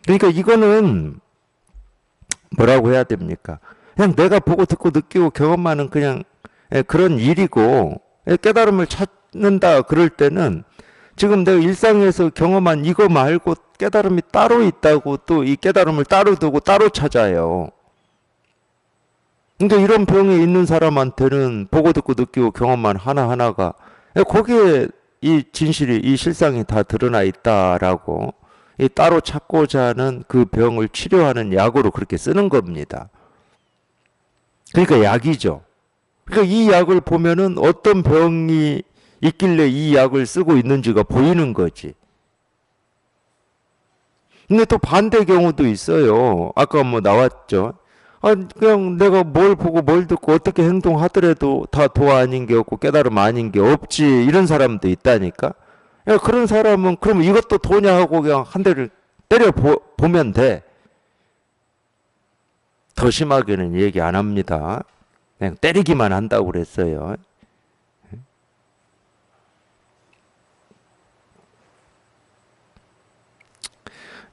그러니까 이거는 뭐라고 해야 됩니까? 그냥 내가 보고 듣고 느끼고 경험하는 그냥 그런 일이고 깨달음을 찾는다 그럴 때는 지금 내가 일상에서 경험한 이거 말고 깨달음이 따로 있다고 또 이 깨달음을 따로 두고 따로 찾아요. 근데 이런 병이 있는 사람한테는 보고 듣고 느끼고 경험만 하나하나가 거기에 이 진실이 이 실상이 다 드러나 있다라고 이 따로 찾고자 하는 그 병을 치료하는 약으로 그렇게 쓰는 겁니다. 그러니까 약이죠. 그러니까 이 약을 보면은 어떤 병이 있길래 이 약을 쓰고 있는지가 보이는 거지. 근데 또 반대 경우도 있어요. 아까 뭐 나왔죠. 아, 그냥 내가 뭘 보고 뭘 듣고 어떻게 행동하더라도 다 도화 아닌 게 없고 깨달음 아닌 게 없지. 이런 사람도 있다니까. 야, 그런 사람은 그럼 이것도 도냐 하고 그냥 한 대를 때려 보면 돼. 더 심하게는 얘기 안 합니다. 그냥 때리기만 한다고 그랬어요.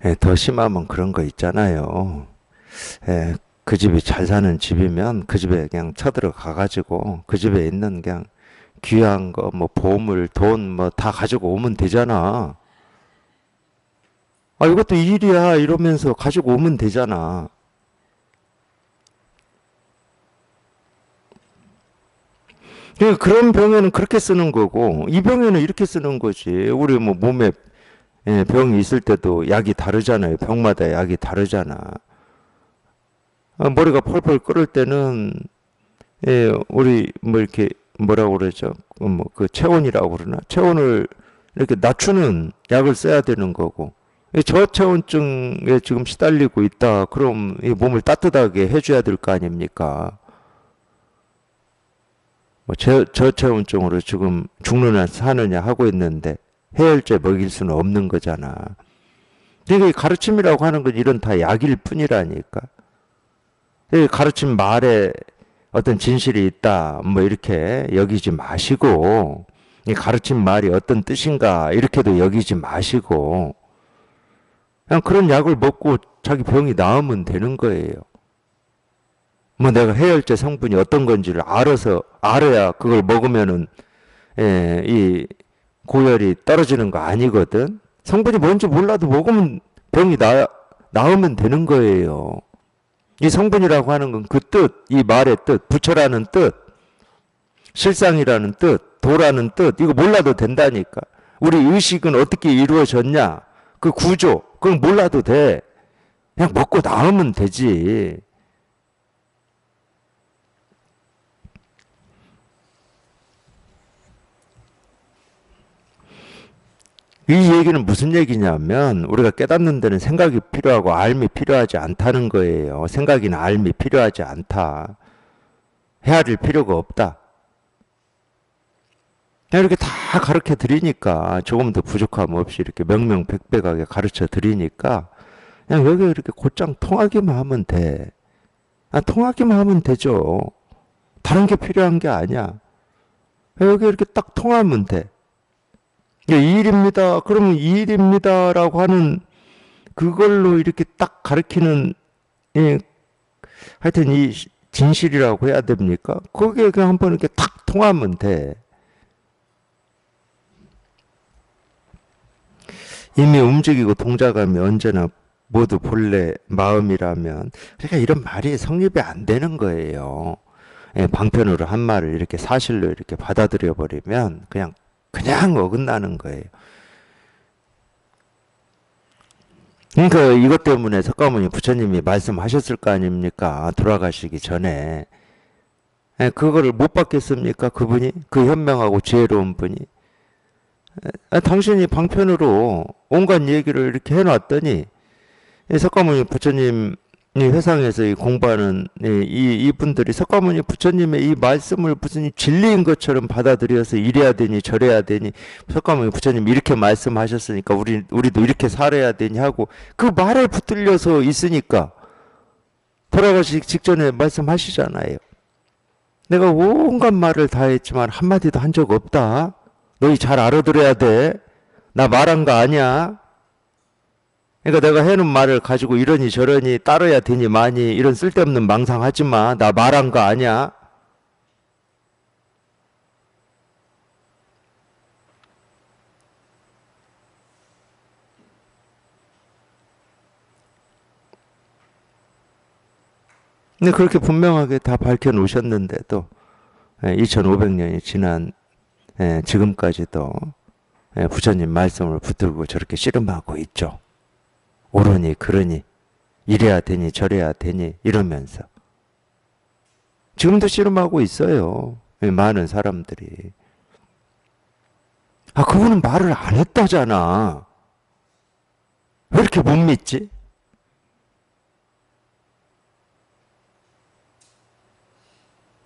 예, 더 심하면 그런 거 있잖아요. 예, 그 집이 잘 사는 집이면 그 집에 그냥 쳐들어가 가지고 그 집에 있는 그냥 귀한 거 뭐 보물 돈 뭐 다 가지고 오면 되잖아. 아, 이것도 일이야 이러면서 가지고 오면 되잖아. 그러니까 그런 병에는 그렇게 쓰는 거고 이 병에는 이렇게 쓰는 거지. 우리 뭐 몸에 병이 있을 때도 약이 다르잖아요. 병마다 약이 다르잖아. 아, 머리가 펄펄 끓을 때는 우리 뭐 이렇게 뭐라고 그러죠? 뭐 그 체온이라고 그러나? 체온을 이렇게 낮추는 약을 써야 되는 거고. 이 저체온증에 지금 시달리고 있다. 그럼 이 몸을 따뜻하게 해줘야 될 거 아닙니까? 뭐 저체온증으로 지금 죽느냐 사느냐 하고 있는데 해열제 먹일 수는 없는 거잖아. 이게 가르침이라고 하는 건 이런 다 약일 뿐이라니까. 이 가르침 말에 어떤 진실이 있다, 뭐 이렇게 여기지 마시고, 이 가르침 말이 어떤 뜻인가, 이렇게도 여기지 마시고, 그냥 그런 약을 먹고 자기 병이 나으면 되는 거예요. 뭐 내가 해열제 성분이 어떤 건지를 알아야 그걸 먹으면은, 이 고열이 떨어지는 거 아니거든. 성분이 뭔지 몰라도 먹으면 병이 나으면 되는 거예요. 이 성분이라고 하는 건 그 뜻, 이 말의 뜻, 부처라는 뜻, 실상이라는 뜻, 도라는 뜻, 이거 몰라도 된다니까. 우리 의식은 어떻게 이루어졌냐? 그 구조, 그건 몰라도 돼. 그냥 먹고 나오면 되지. 이 얘기는 무슨 얘기냐면, 우리가 깨닫는 데는 생각이 필요하고 알미 필요하지 않다는 거예요. 생각이나 알미 필요하지 않다. 헤아릴 필요가 없다. 그냥 이렇게 다 가르쳐 드리니까, 조금 더 부족함 없이 이렇게 명명백백하게 가르쳐 드리니까, 그냥 여기 이렇게 곧장 통하기만 하면 돼. 아, 통하기만 하면 되죠. 다른 게 필요한 게 아니야. 여기 이렇게 딱 통하면 돼. 이 일입니다. 그러면 이 일입니다라고 하는 그걸로 이렇게 딱 가르치는, 예, 하여튼 이 진실이라고 해야 됩니까? 거기에 그냥 한번 이렇게 탁 통하면 돼. 이미 움직이고 동작함이 언제나 모두 본래 마음이라면, 그러니까 이런 말이 성립이 안 되는 거예요. 예, 방편으로 한 말을 이렇게 사실로 이렇게 받아들여 버리면 그냥 어긋나는 거예요. 그러니까 이것 때문에 석가모니 부처님이 말씀하셨을 거 아닙니까? 돌아가시기 전에. 예, 그거를 못 받겠습니까? 그분이? 그 현명하고 지혜로운 분이. 아, 당신이 방편으로 온갖 얘기를 이렇게 해놨더니 이 석가모니 부처님 이 회상에서 이 공부하는 이분들이 석가모니 부처님의 이 말씀을 무슨 진리인 것처럼 받아들여서 이래야 되니 저래야 되니 석가모니 부처님 이렇게 말씀하셨으니까 우리도 이렇게 살아야 되니 하고 그 말에 붙들려서 있으니까 돌아가시기 직전에 말씀하시잖아요. 내가 온갖 말을 다 했지만 한마디도 한 적 없다. 너희 잘 알아들어야 돼. 나 말한 거 아니야. 그러니까 내가 해놓은 말을 가지고 이러니 저러니 따라야 되니 마니 이런 쓸데없는 망상하지 마. 나 말한 거 아니야. 근데 그렇게 분명하게 다 밝혀 놓으셨는데도 2500년이 지난 지금까지도 부처님 말씀을 붙들고 저렇게 씨름하고 있죠. 옳으니 그러니 이래야 되니 저래야 되니 이러면서 지금도 씨름하고 있어요. 많은 사람들이. 아, 그분은 말을 안 했다잖아. 왜 이렇게 못 믿지?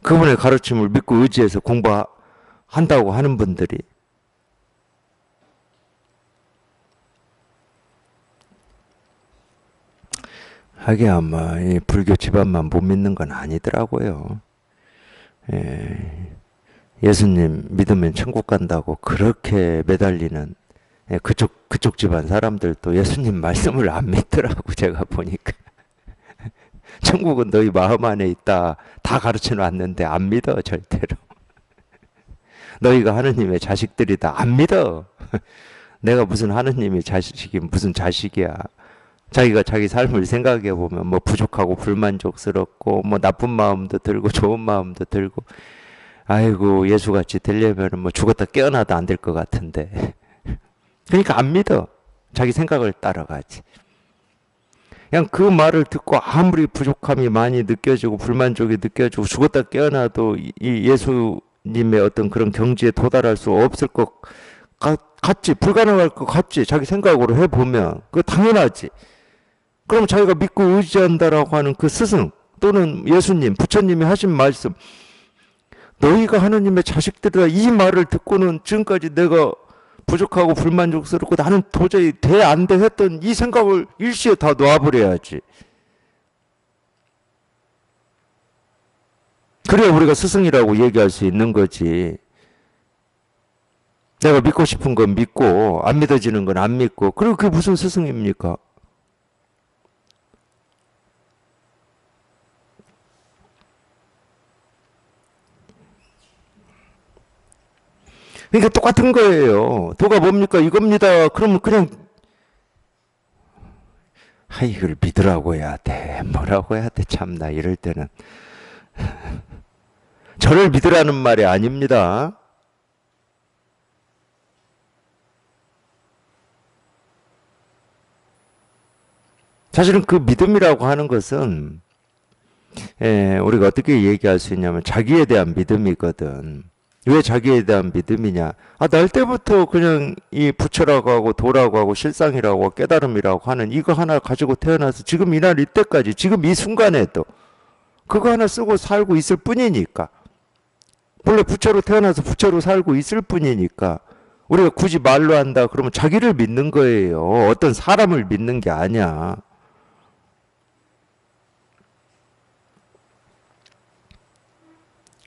그분의 가르침을 믿고 의지해서 공부한다고 하는 분들이 하긴 아마 이 불교 집안만 못 믿는 건 아니더라고요. 예수님 믿으면 천국 간다고 그렇게 매달리는 그쪽 집안 사람들도 예수님 말씀을 안 믿더라고, 제가 보니까. 천국은 너희 마음 안에 있다. 다 가르쳐 놨는데 안 믿어, 절대로. 너희가 하느님의 자식들이다. 안 믿어. 내가 무슨 하느님의 자식이 무슨 자식이야. 자기가 자기 삶을 생각해 보면 뭐 부족하고 불만족스럽고 뭐 나쁜 마음도 들고 좋은 마음도 들고, 아이고 예수같이 되려면 뭐 죽었다 깨어나도 안 될 것 같은데. 그러니까 안 믿어. 자기 생각을 따라가지. 그냥 그 말을 듣고 아무리 부족함이 많이 느껴지고 불만족이 느껴지고 죽었다 깨어나도 이 예수님의 어떤 그런 경지에 도달할 수 없을 것 같지, 불가능할 것 같지, 자기 생각으로 해보면 그거 당연하지. 그럼 자기가 믿고 의지한다라고 하는 그 스승 또는 예수님, 부처님이 하신 말씀, 너희가 하느님의 자식들이라, 이 말을 듣고는 지금까지 내가 부족하고 불만족스럽고 나는 도저히 돼 안 돼 했던 이 생각을 일시에 다 놔버려야지. 그래야 우리가 스승이라고 얘기할 수 있는 거지. 내가 믿고 싶은 건 믿고 안 믿어지는 건 안 믿고, 그리고 그게 무슨 스승입니까? 그러니까 똑같은 거예요. 도가 뭡니까? 이겁니다. 그러면 그냥 이걸 믿으라고 해야 돼. 뭐라고 해야 돼. 참나 이럴 때는. 저를 믿으라는 말이 아닙니다. 사실은 그 믿음이라고 하는 것은 우리가 어떻게 얘기할 수 있냐면 자기에 대한 믿음이거든. 왜 자기에 대한 믿음이냐? 날 때부터 그냥 이 부처라고 하고 도라고 하고 실상이라고 하고 깨달음이라고 하는 이거 하나 가지고 태어나서 지금 이날 이때까지 지금 이 순간에도 그거 하나 쓰고 살고 있을 뿐이니까. 본래 부처로 태어나서 부처로 살고 있을 뿐이니까 우리가 굳이 말로 한다 그러면 자기를 믿는 거예요. 어떤 사람을 믿는 게 아니야.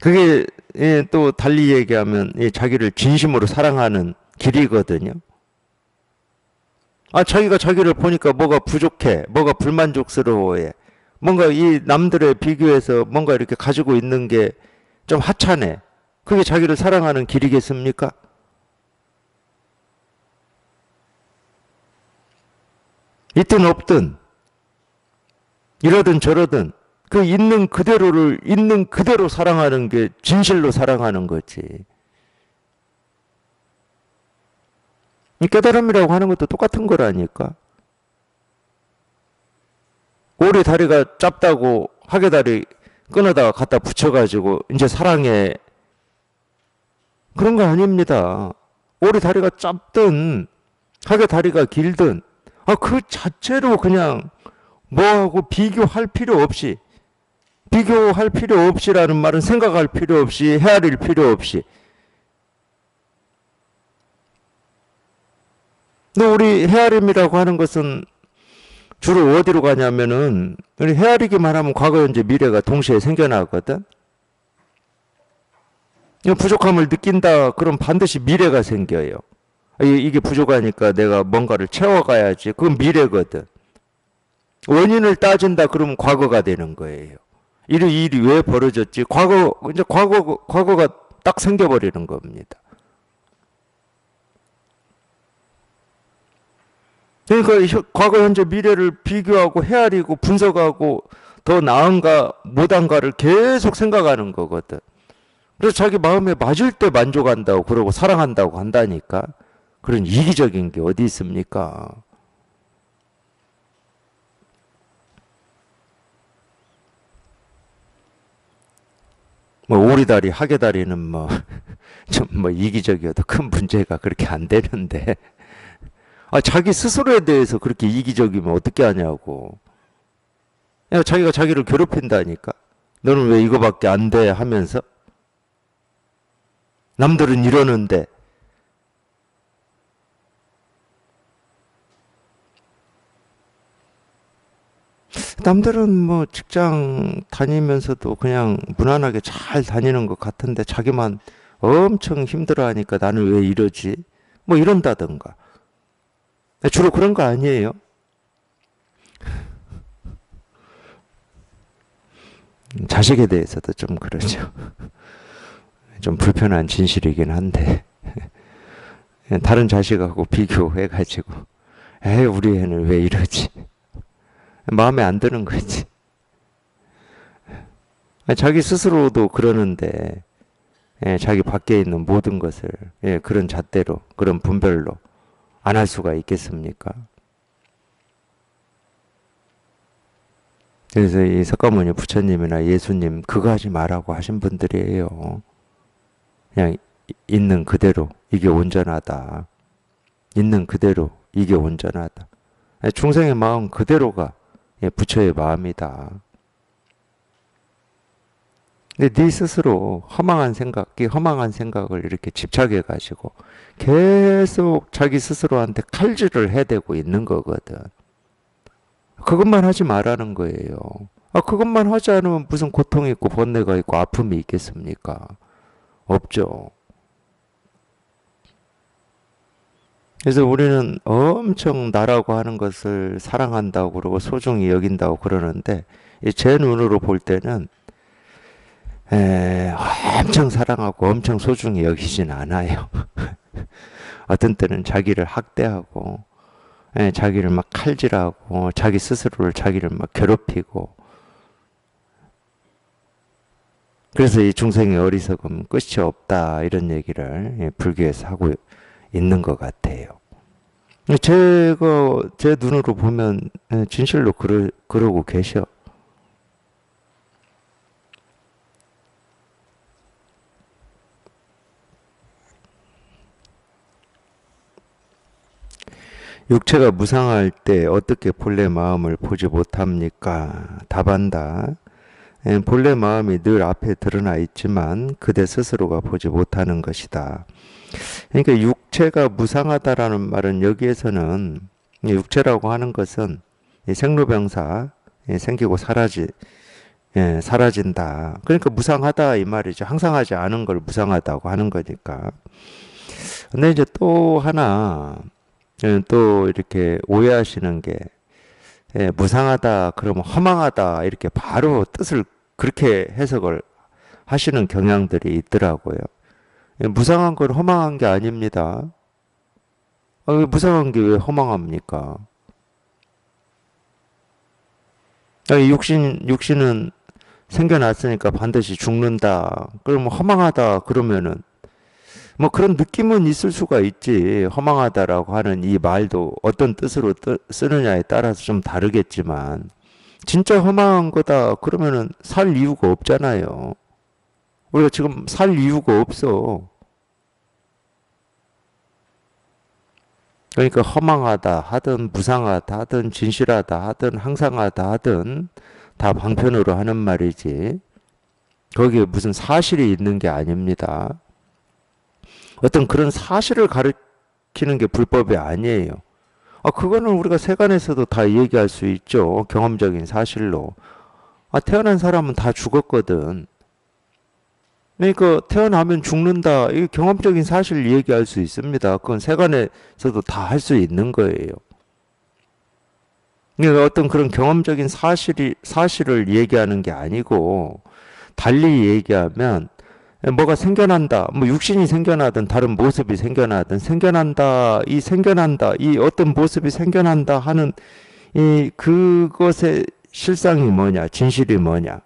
그게 또 달리 얘기하면 자기를 진심으로 사랑하는 길이거든요. 자기가 자기를 보니까 뭐가 부족해, 뭐가 불만족스러워해, 뭔가 이 남들에 비교해서 뭔가 이렇게 가지고 있는 게 좀 하찮네. 그게 자기를 사랑하는 길이겠습니까? 있든 없든 이러든 저러든 그 있는 그대로를 있는 그대로 사랑하는 게 진실로 사랑하는 거지. 이 깨달음이라고 하는 것도 똑같은 거라니까. 오리 다리가 짧다고 하계다리 끊어다가 갖다 붙여가지고 이제 사랑해. 그런 거 아닙니다. 오리 다리가 짧든 하계다리가 길든 그 자체로 그냥 뭐하고 비교할 필요 없이, 비교할 필요 없이라는 말은 생각할 필요 없이 헤아릴 필요 없이. 근데 우리 헤아림이라고 하는 것은 주로 어디로 가냐면은 우리 헤아리기만 하면 과거, 현재, 미래가 동시에 생겨나거든. 부족함을 느낀다 그럼 반드시 미래가 생겨요. 이게 부족하니까 내가 뭔가를 채워가야지. 그건 미래거든. 원인을 따진다 그러면 과거가 되는 거예요. 이 일이 왜 벌어졌지? 이제 과거가 딱 생겨버리는 겁니다. 그러니까 과거, 현재, 미래를 비교하고 헤아리고 분석하고 더 나은가 못한가를 계속 생각하는 거거든. 그래서 자기 마음에 맞을 때 만족한다고 그러고 사랑한다고 한다니까. 그런 이기적인 게 어디 있습니까? 뭐 오리다리 하계다리는 뭐 좀 뭐 이기적이어도 큰 문제가 그렇게 안 되는데 자기 스스로에 대해서 그렇게 이기적이면 어떻게 하냐고. 야, 자기가 자기를 괴롭힌다니까. 너는 왜 이거밖에 안 돼 하면서 남들은 이러는데. 남들은 뭐 직장 다니면서도 그냥 무난하게 잘 다니는 것 같은데 자기만 엄청 힘들어하니까 나는 왜 이러지? 뭐 이런다던가. 주로 그런 거 아니에요? 자식에 대해서도 좀 그러죠. 좀 불편한 진실이긴 한데 다른 자식하고 비교해가지고 에이 우리 애는 왜 이러지? 마음에 안 드는 거지. 자기 스스로도 그러는데 자기 밖에 있는 모든 것을 그런 잣대로 그런 분별로 안 할 수가 있겠습니까? 그래서 이 석가모니 부처님이나 예수님 그거 하지 말라고 하신 분들이에요. 그냥 있는 그대로 이게 온전하다. 있는 그대로 이게 온전하다. 중생의 마음 그대로가 부처의 마음이다. 근데 네 스스로 허망한 생각을 이렇게 집착해가지고 계속 자기 스스로한테 칼질을 해대고 있는 거거든. 그것만 하지 말라는 거예요. 그것만 하지 않으면 무슨 고통이 있고 번뇌가 있고 아픔이 있겠습니까? 없죠. 그래서 우리는 엄청 나라고 하는 것을 사랑한다고 그러고 소중히 여긴다고 그러는데 제 눈으로 볼 때는 엄청 사랑하고 엄청 소중히 여기진 않아요. 어떤 때는 자기를 학대하고 자기를 막 칼질하고 자기 스스로를 자기를 막 괴롭히고 그래서 이 중생의 어리석음 끝이 없다 이런 얘기를 불교에서 하고 있는 것 같아요. 제가 제 눈으로 보면 진실로 그러고 계셔. 육체가 무상할 때 어떻게 본래 마음을 보지 못합니까? 답한다. 본래 마음이 늘 앞에 드러나 있지만 그대 스스로가 보지 못하는 것이다. 그러니까 육체가 무상하다라는 말은 여기에서는 육체라고 하는 것은 생로병사 생기고 사라진다. 그러니까 무상하다 이 말이죠. 항상 하지 않은 걸 무상하다고 하는 거니까. 근데 이제 또 하나 또 이렇게 오해하시는 게 무상하다 그러면 허망하다 이렇게 바로 뜻을 그렇게 해석을 하시는 경향들이 있더라고요. 무상한 건 허망한 게 아닙니다. 무상한 게 왜 허망합니까? 육신은 생겨났으니까 반드시 죽는다. 그러면 허망하다 그러면은 뭐 그런 느낌은 있을 수가 있지. 허망하다라고 하는 이 말도 어떤 뜻으로 쓰느냐에 따라서 좀 다르겠지만 진짜 허망한 거다 그러면은 살 이유가 없잖아요. 우리가 지금 살 이유가 없어. 그러니까 허망하다 하든 무상하다 하든 진실하다 하든 항상하다 하든 다 방편으로 하는 말이지. 거기에 무슨 사실이 있는 게 아닙니다. 어떤 그런 사실을 가르치는 게 불법이 아니에요. 그거는 우리가 세간에서도 다 얘기할 수 있죠. 경험적인 사실로. 태어난 사람은 다 죽었거든. 그러니까 태어나면 죽는다. 이 경험적인 사실을 얘기할 수 있습니다. 그건 세간에서도 다 할 수 있는 거예요. 그러니까 어떤 그런 경험적인 사실을 얘기하는 게 아니고 달리 얘기하면 뭐가 생겨난다. 뭐 육신이 생겨나든 다른 모습이 생겨나든 생겨난다. 이 어떤 모습이 생겨난다 하는 이 그것의 실상이 뭐냐, 진실이 뭐냐.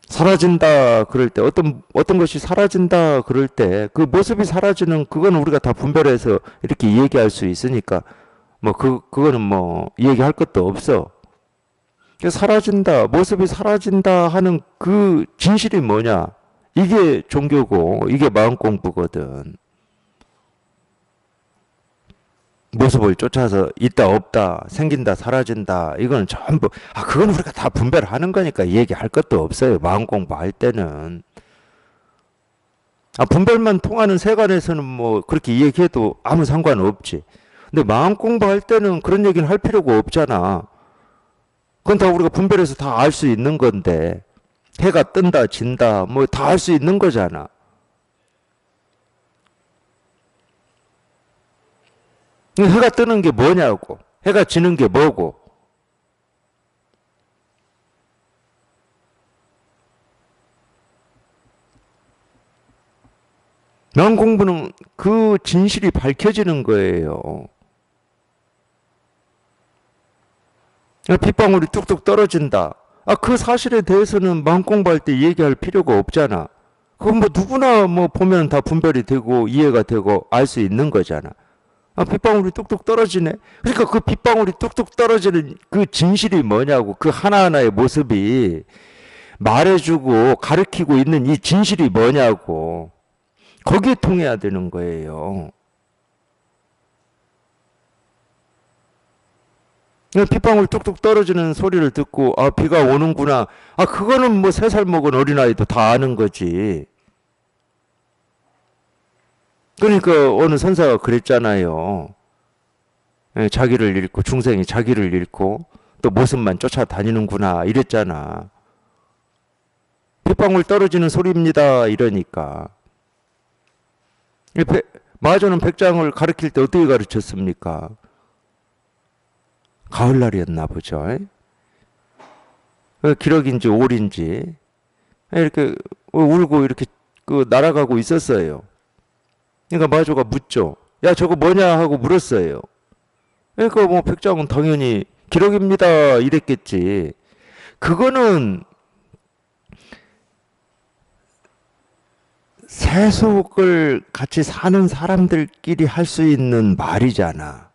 사라진다 그럴 때 어떤 것이 사라진다 그럴 때 그 모습이 사라지는 그건 우리가 다 분별해서 이렇게 얘기할 수 있으니까 뭐 그거는 뭐 얘기할 것도 없어. 사라진다, 모습이 사라진다 하는 그 진실이 뭐냐? 이게 종교고 이게 마음 공부거든. 모습을 쫓아서 있다 없다 생긴다 사라진다 이거는 전부 그건 우리가 다 분별하는 거니까 얘기할 것도 없어요. 마음 공부할 때는 분별만 통하는 세간에서는 뭐 그렇게 얘기해도 아무 상관없지. 근데 마음 공부할 때는 그런 얘기는 할 필요가 없잖아. 그건 다 우리가 분별해서 다 알 수 있는 건데 해가 뜬다 진다 뭐 다 알 수 있는 거잖아. 해가 뜨는 게 뭐냐고, 해가 지는 게 뭐고. 마음 공부는 그 진실이 밝혀지는 거예요. 빗방울이 뚝뚝 떨어진다. 그 사실에 대해서는 마음 공부할 때 얘기할 필요가 없잖아. 그건 뭐 누구나 뭐 보면 다 분별이 되고 이해가 되고 알 수 있는 거잖아. 빗방울이 뚝뚝 떨어지네. 그러니까 그 빗방울이 뚝뚝 떨어지는 그 진실이 뭐냐고. 그 하나하나의 모습이 말해주고 가르치고 있는 이 진실이 뭐냐고. 거기에 통해야 되는 거예요. 빗방울 뚝뚝 떨어지는 소리를 듣고 비가 오는구나. 그거는 뭐 3살 먹은 어린아이도 다 아는 거지. 그러니까 어느 선사가 그랬잖아요. 자기를 잃고 중생이 자기를 잃고 또 모습만 쫓아다니는구나 이랬잖아. 빗방울 떨어지는 소리입니다 이러니까. 마저는 백장을 가르칠 때 어떻게 가르쳤습니까? 가을날이었나 보죠. 기러기인지 오리인지 이렇게 울고 이렇게 날아가고 있었어요. 그러니까 마조가 묻죠. 야 저거 뭐냐 하고 물었어요. 그러니까 뭐 백장은 당연히 기러기입니다 이랬겠지. 그거는 세속을 같이 사는 사람들끼리 할 수 있는 말이잖아.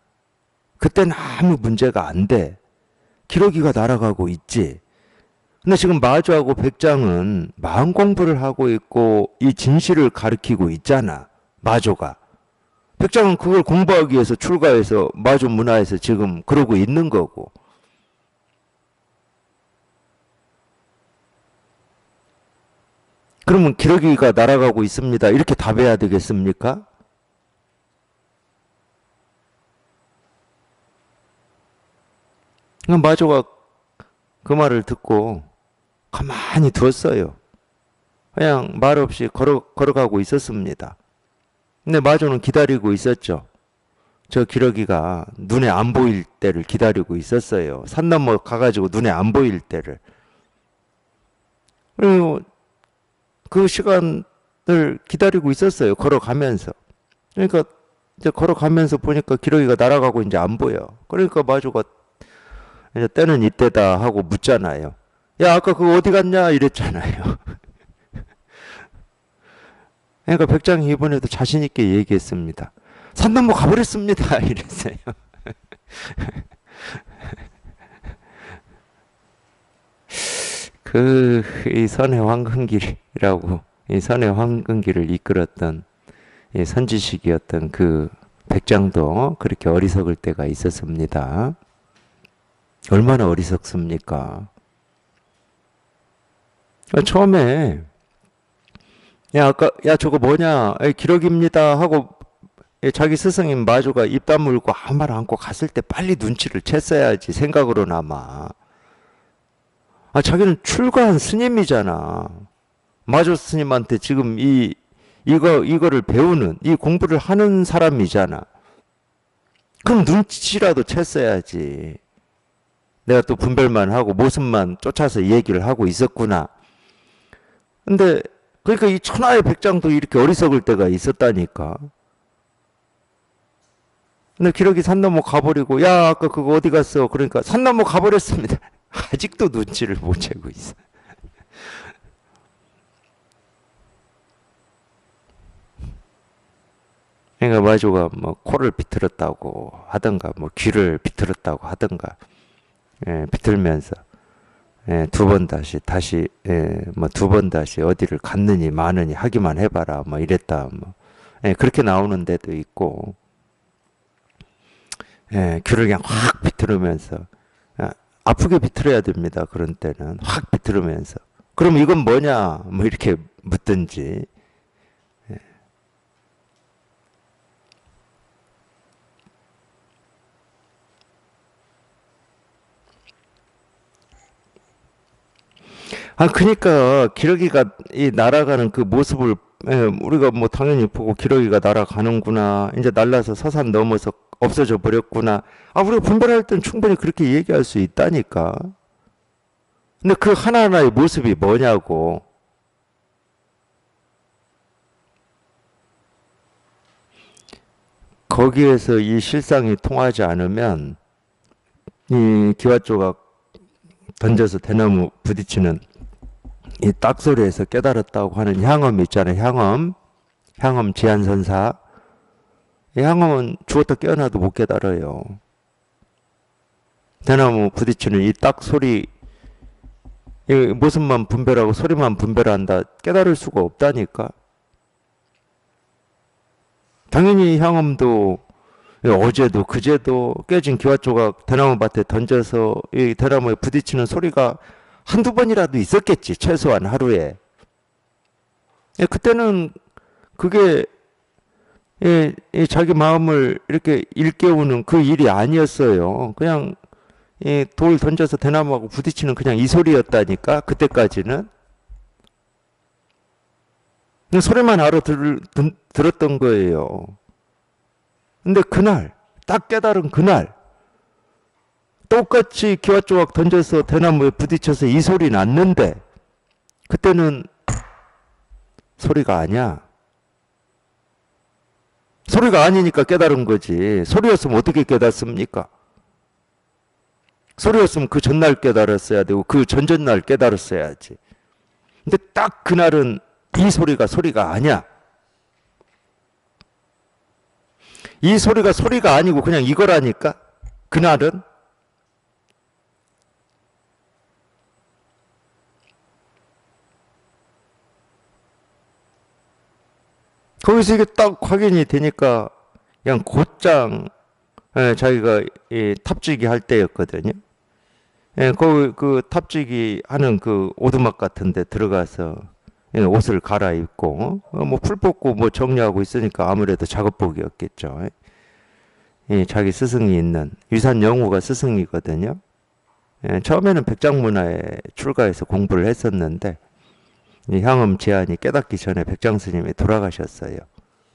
그때는 아무 문제가 안 돼. 기러기가 날아가고 있지. 근데 지금 마주하고 백장은 마음 공부를 하고 있고 이 진실을 가르치고 있잖아. 마조가. 백장은 그걸 공부하기 위해서 출가해서 마조 문화에서 지금 그러고 있는 거고. 그러면 기러기가 날아가고 있습니다. 이렇게 답해야 되겠습니까? 마조가 그 말을 듣고 가만히 두었어요. 그냥 말 없이 걸어가고 있었습니다. 근데 마조는 기다리고 있었죠. 저 기러기가 눈에 안 보일 때를 기다리고 있었어요. 산 넘어 가가지고 눈에 안 보일 때를. 그리고 그 시간을 기다리고 있었어요. 걸어가면서. 그러니까 이제 걸어가면서 보니까 기러기가 날아가고 이제 안 보여. 그러니까 마조가 이제 때는 이때다 하고 묻잖아요. 야, 아까 그거 어디 갔냐? 이랬잖아요. 그러니까 백장이 이번에도 자신 있게 얘기했습니다. 산 넘어 가버렸습니다. 이랬어요. 이 선의 황금길이라고, 이 선의 황금길을 이끌었던 이 선지식이었던 그 백장도 그렇게 어리석을 때가 있었습니다. 얼마나 어리석습니까? 처음에 야 저거 뭐냐 기러기입니다 하고 자기 스승인 마주가 입 다물고 아무 말 않고 갔을 때 빨리 눈치를 챘어야지. 생각으로나마. 자기는 출가한 스님이잖아. 마조 스님한테 지금 이거를 배우는 이 공부를 하는 사람이잖아. 그럼 눈치라도 챘어야지. 내가 또 분별만 하고 모습만 쫓아서 얘기를 하고 있었구나. 근데 그러니까 이 천하의 백장도 이렇게 어리석을 때가 있었다니까. 근데 기러기 산 넘어 가버리고, 야, 아까 그거 어디 갔어? 그러니까 산 넘어 가버렸습니다. 아직도 눈치를 못 채고 있어. 그러니까 마조가 뭐 코를 비틀었다고 하던가, 뭐 귀를 비틀었다고 하던가, 예, 비틀면서, 예, 두 번 다시, 예, 뭐 두 번 다시 어디를 갔느니 마느니 하기만 해봐라, 뭐 이랬다, 뭐. 예, 그렇게 나오는 데도 있고, 예, 귀를 그냥 확 비틀으면서, 아, 아프게 비틀어야 됩니다. 그런 때는. 확 비틀으면서. 그럼 이건 뭐냐? 뭐 이렇게 묻든지. 아, 그러니까 기러기가 이 날아가는 그 모습을, 예, 우리가 뭐 당연히 보고 기러기가 날아가는구나. 이제 날라서 서산 넘어서 없어져 버렸구나. 아, 우리가 분별할 땐 충분히 그렇게 얘기할 수 있다니까. 근데 그 하나하나의 모습이 뭐냐고. 거기에서 이 실상이 통하지 않으면 이 기와조각 던져서 대나무 부딪히는 이 딱소리에서 깨달았다고 하는 향음 있잖아요. 향음 지한선사. 이 향음은 죽었다 깨어나도 못 깨달아요. 대나무 부딪히는 이 딱 소리, 이 모습만 분별하고 소리만 분별한다. 깨달을 수가 없다니까. 당연히 향음도 어제도 그제도 깨진 기와조각 대나무 밭에 던져서 이 대나무에 부딪히는 소리가 한두 번이라도 있었겠지. 최소한 하루에. 그때는 그게 자기 마음을 이렇게 일깨우는 그 일이 아니었어요. 그냥 돌 던져서 대나무하고 부딪히는 그냥 이 소리였다니까. 그때까지는. 소리만 들었던 거예요. 근데 그날, 딱 깨달은 그날, 똑같이 기와조각 던져서 대나무에 부딪혀서 이 소리 났는데, 그때는 소리가 아니야. 소리가 아니니까 깨달은 거지. 소리였으면 어떻게 깨닫습니까? 소리였으면 그 전날 깨달았어야 되고, 그 전전날 깨달았어야지. 근데 딱 그날은 이 소리가 아니야. 이 소리가 아니고 그냥 이거라니까? 그날은? 거기서 이게 딱 확인이 되니까 그냥 곧장 자기가 탑지기 할 때였거든요. 거기 그 탑지기 하는 그 오두막 같은 데 들어가서 옷을 갈아입고 뭐 풀 뽑고 뭐 정리하고 있으니까 아무래도 작업복이었겠죠. 자기 스승이 있는 유산 영우가 스승이거든요. 처음에는 백장문화에 출가해서 공부를 했었는데 이 향음 제한이 깨닫기 전에 백장 스님이 돌아가셨어요.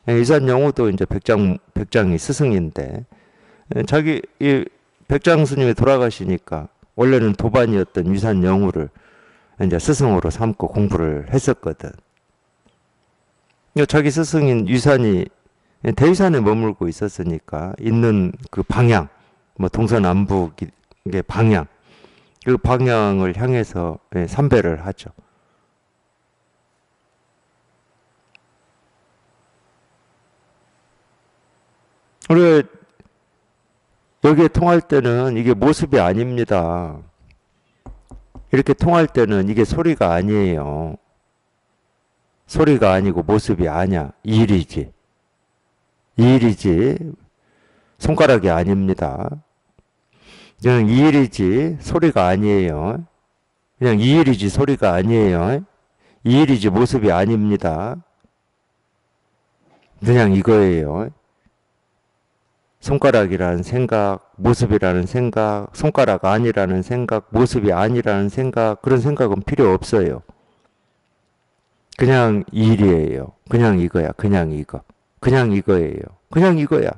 유산 영우도 이제 백장이 스승인데 자기 이 백장 스님이 돌아가시니까 원래는 도반이었던 유산 영우를 이제 스승으로 삼고 공부를 했었거든. 자기 스승인 유산이 대유산에 머물고 있었으니까 있는 그 방향, 뭐 동서남북의 방향, 그 방향을 향해서 삼배를 하죠. 우리가 여기에 통할 때는 이게 모습이 아닙니다. 이렇게 통할 때는 이게 소리가 아니에요. 소리가 아니고 모습이 아니야. 일이지. 일이지. 손가락이 아닙니다. 그냥 일이지 소리가 아니에요. 그냥 일이지 소리가 아니에요. 일이지 모습이 아닙니다. 그냥 이거예요. 손가락이라는 생각, 모습이라는 생각, 손가락 아니라는 생각, 모습이 아니라는 생각, 그런 생각은 필요 없어요. 그냥 일이에요. 그냥 이거야. 그냥 이거. 그냥 이거예요. 그냥 이거야.